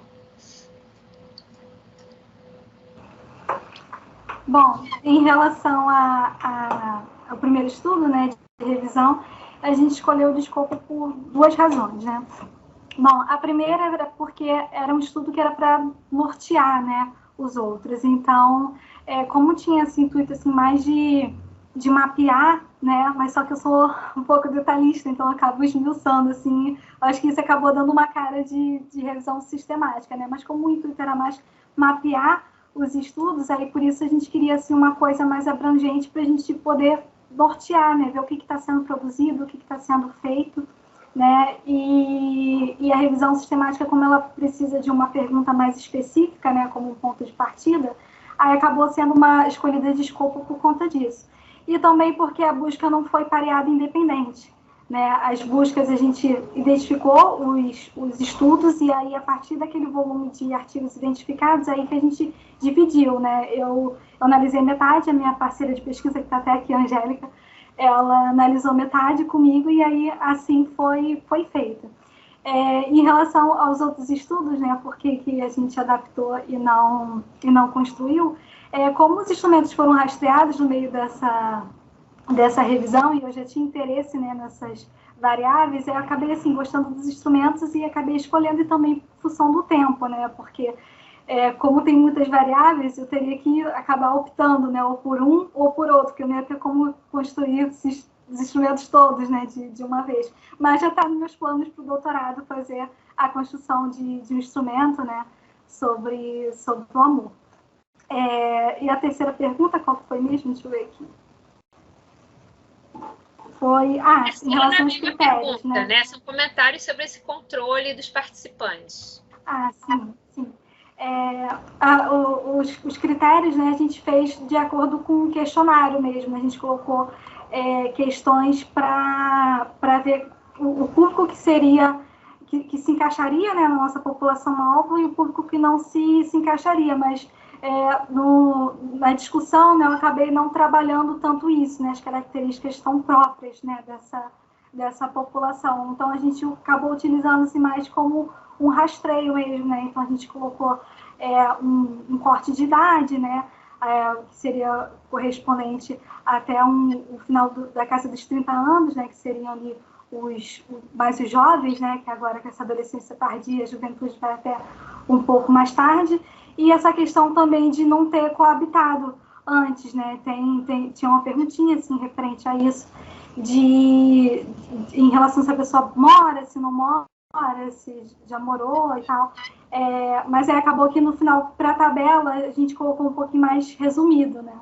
Bom, em relação ao primeiro estudo, né, de revisão, a gente escolheu o de escopo por 2 razões, né? Bom, a primeira era porque era um estudo que era para nortear, né, os outros. Então, como tinha esse intuito assim, mais de mapear, né, mas só que eu sou um pouco detalhista, então eu acabo esmiuçando, assim, acho que isso acabou dando uma cara de revisão sistemática, né, mas como o intuito era mais mapear os estudos, aí por isso a gente queria assim, uma coisa mais abrangente para a gente poder nortear, né, ver o que está sendo produzido, o que está sendo feito, né, e a revisão sistemática, como ela precisa de uma pergunta mais específica, né, como um ponto de partida, aí acabou sendo uma escolhida de escopo por conta disso. E também porque a busca não foi pareada independente, né, as buscas a gente identificou os estudos e aí a partir daquele volume de artigos identificados, aí que a gente dividiu, né, eu analisei metade, a minha parceira de pesquisa, que está até aqui, a Angélica, ela analisou metade comigo e aí assim foi feita. Em relação aos outros estudos, né, por que a gente adaptou e não construiu, como os instrumentos foram rastreados no meio dessa revisão e eu já tinha interesse, né, nessas variáveis, eu acabei assim, gostando dos instrumentos e acabei escolhendo e também em função do tempo, né, porque como tem muitas variáveis, eu teria que acabar optando, né, ou por um ou por outro, porque eu não ia ter como construir os instrumentos todos, né, de uma vez. Mas já está nos meus planos para o doutorado fazer a construção de um instrumento, né, sobre o amor. E a terceira pergunta, qual foi mesmo? Deixa eu ver aqui. Foi, em relação aos critérios, pergunta, né? São comentários sobre esse controle dos participantes. Sim. Os critérios, né, a gente fez de acordo com o questionário mesmo. A gente colocou questões para ver o público que seria, que se encaixaria, né, na nossa população-alvo e o público que não se encaixaria, mas na discussão, né, eu acabei não trabalhando tanto isso, né, as características tão próprias, né, dessa população. Então, a gente acabou utilizando-se mais como um rastreio mesmo, né? Então, a gente colocou um corte de idade, né? Que seria correspondente até o final da casa dos 30 anos, né? Que seriam ali mais os jovens, né? Que agora com essa adolescência tardia, a juventude vai até um pouco mais tarde. E essa questão também de não ter coabitado antes, né? Tinha uma perguntinha, assim, referente a isso, em relação se a pessoa mora, se não mora, se já morou e tal. Mas acabou que no final, para a tabela, a gente colocou um pouquinho mais resumido, né?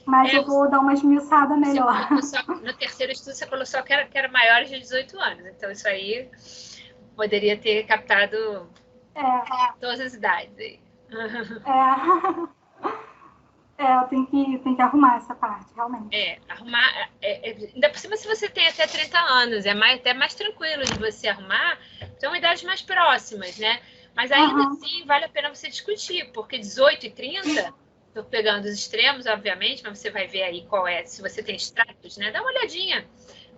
Mas eu vou dar uma esmiuçada melhor. No terceiro estudo, você colocou que era maiores de 18 anos. Então, isso aí poderia ter captado todas as idades aí. Eu tenho que arrumar essa parte, realmente. Arrumar. Ainda por cima, se você tem até 30 anos, até mais tranquilo de você arrumar, são idades mais próximas, né? Mas ainda assim, vale a pena você discutir, porque 18 e 30, estou pegando os extremos, obviamente, mas você vai ver aí qual é, se você tem extratos, né? Dá uma olhadinha,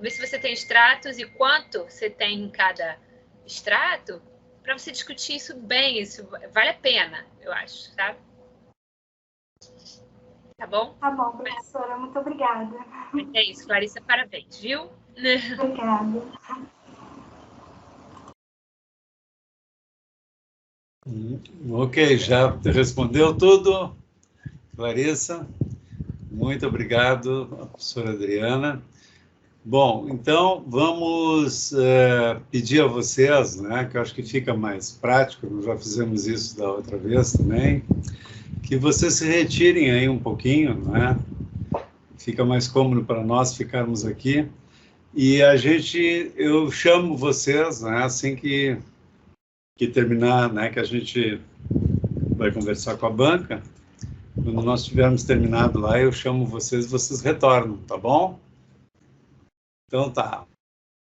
ver se você tem extratos e quanto você tem em cada extrato, para você discutir isso bem, isso vale a pena, eu acho, tá? Tá bom? Tá bom, professora. Muito obrigada. É isso, Clarissa, parabéns, viu? Obrigada. Ok, já respondeu tudo, Clarissa? Muito obrigado, professora Adriana. Bom, então vamos pedir a vocês, né, que eu acho que fica mais prático, nós já fizemos isso da outra vez também, que vocês se retirem aí um pouquinho, né? Fica mais cômodo para nós ficarmos aqui. E eu chamo vocês, né, assim que terminar, né, que a gente vai conversar com a banca. Quando nós tivermos terminado lá, eu chamo vocês retornam, tá bom? Então tá.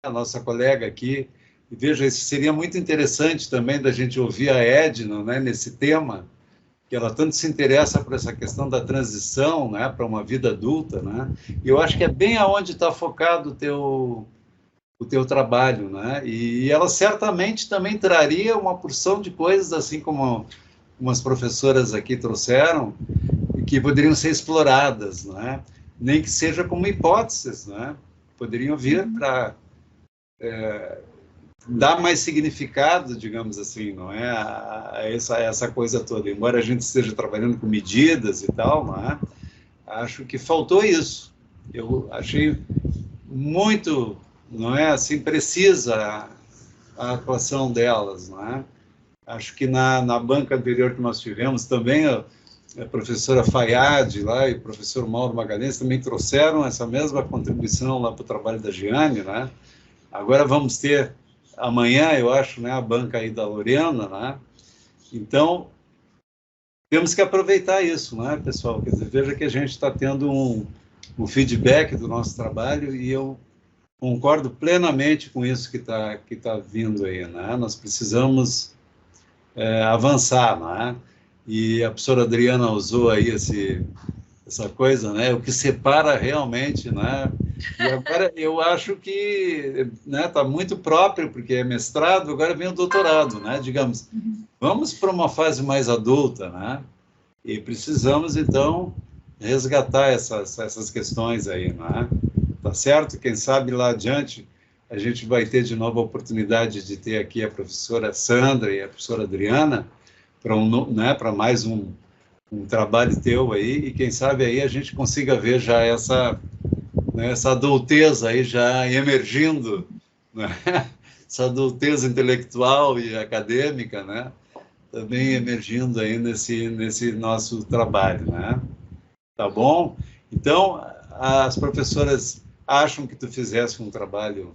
A nossa colega aqui, e veja, isso seria muito interessante também da gente ouvir a Edna, né, nesse tema, que ela tanto se interessa por essa questão da transição, né, para uma vida adulta, né? E eu acho que é bem aonde está focado o teu trabalho, né? E ela certamente também traria uma porção de coisas, assim como umas professoras aqui trouxeram, que poderiam ser exploradas, né? Nem que seja como hipóteses, né? Poderiam vir para dar mais significado, digamos assim, não é, a essa coisa toda. Embora a gente esteja trabalhando com medidas e tal, não é? Acho que faltou isso. Eu achei muito, não é, assim, precisa a atuação delas, não é? Acho que na banca anterior que nós tivemos também a professora Fayad lá e o professor Mauro Magalhães também trouxeram essa mesma contribuição lá para o trabalho da Giane, né? Agora vamos ter amanhã, eu acho, né, a banca aí da Lorena, né? Então, temos que aproveitar isso, né, pessoal? Quer dizer, veja que a gente está tendo um feedback do nosso trabalho e eu concordo plenamente com isso que tá vindo aí, né? Nós precisamos avançar, né? E a professora Adriana usou aí essa coisa, né? O que separa realmente, né? E agora eu acho que, né, está muito próprio, porque é mestrado, agora vem o doutorado, né? Digamos, vamos para uma fase mais adulta, né? E precisamos, então, resgatar essas questões aí, né? Tá certo? Quem sabe lá adiante a gente vai ter de novo a oportunidade de ter aqui a professora Sandra e a professora Adriana para mais um trabalho teu aí, e quem sabe aí a gente consiga ver já essa adulteza aí já emergindo, né? Essa adulteza intelectual e acadêmica, né? Também emergindo aí nesse nosso trabalho, né? Tá bom? Então, as professoras acham que tu fizesse um trabalho,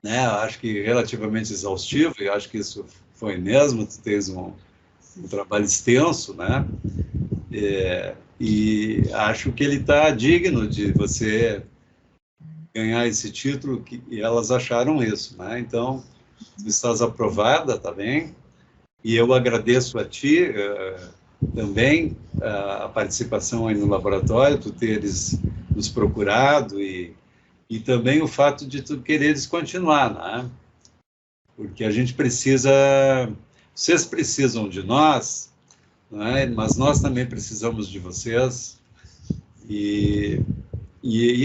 né? Acho que relativamente exaustivo, e acho que isso foi mesmo, tu tens um trabalho extenso, né? E acho que ele está digno de você ganhar esse título, e elas acharam isso, né? Então, tu estás aprovada, tá bem? E eu agradeço a ti também a participação aí no laboratório, tu teres nos procurado e também o fato de tu quereres continuar, né? Porque a gente precisa, vocês precisam de nós, né? Mas nós também precisamos de vocês, e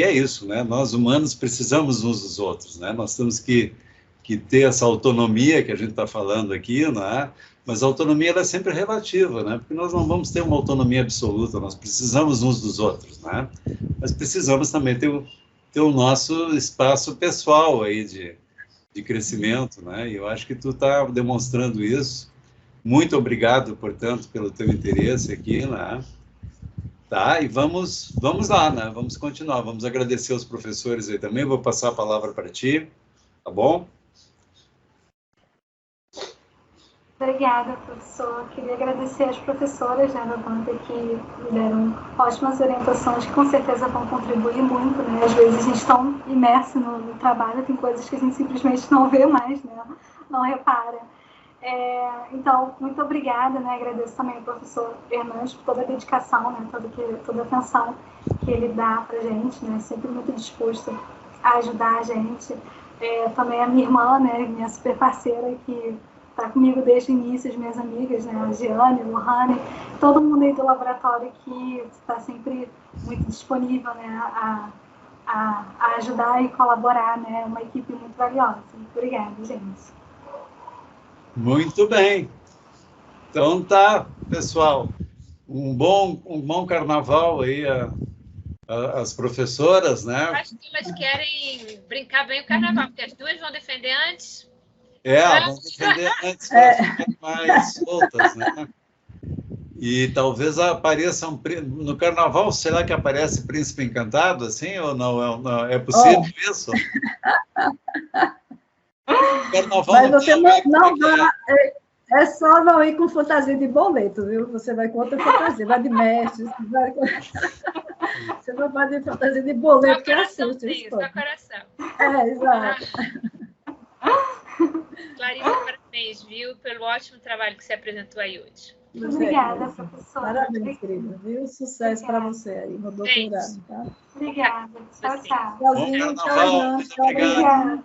é isso, né? Nós humanos precisamos uns dos outros, né? Nós temos que ter essa autonomia que a gente está falando aqui, né? Mas a autonomia ela é sempre relativa, né? Porque nós não vamos ter uma autonomia absoluta, nós precisamos uns dos outros, né? Mas precisamos também ter o nosso espaço pessoal aí de crescimento, né? E eu acho que tu está demonstrando isso. Muito obrigado, portanto, pelo teu interesse aqui, né? Tá, e vamos lá, né? Vamos continuar, vamos agradecer aos professores aí também, vou passar a palavra para ti, tá bom? Obrigada, professor. Queria agradecer às professoras, né, da banca que me deram ótimas orientações que com certeza vão contribuir muito, né? Às vezes a gente está imerso no trabalho, tem coisas que a gente simplesmente não vê mais, né? Não repara. Então, muito obrigada, né? Agradeço também ao professor Hernandes por toda a dedicação, né? Toda a atenção que ele dá para a gente, né? Sempre muito disposto a ajudar a gente. Também a minha irmã, né? Minha super parceira, que está comigo desde o início, as minhas amigas, né? A Giane, a Lohane, todo mundo aí do laboratório que está sempre muito disponível, né? A ajudar e colaborar, né? Uma equipe muito valiosa. Obrigada, gente. Muito bem. Então tá, pessoal. Um bom carnaval aí as professoras, né? Acho que elas querem brincar bem o carnaval, porque as duas vão defender antes. Vamos defender antes para ficarem mais soltas, né? E talvez apareçam no carnaval, será que aparece Príncipe Encantado, assim, ou não? É possível isso? Carnaval mas você não vai... É só não ir com fantasia de boleto, viu? Você vai com outra fantasia, vai de mestre, você não vai de fantasia de boleto, que assusta. Só coração. Exato. Clarice, parabéns, viu, pelo ótimo trabalho que você apresentou aí hoje. Obrigada, professora. Parabéns, querida, viu? Sucesso para você aí no doutorado, tá? Obrigada. Tchau, tchau. Tchauzinho, tchau, Obrigada.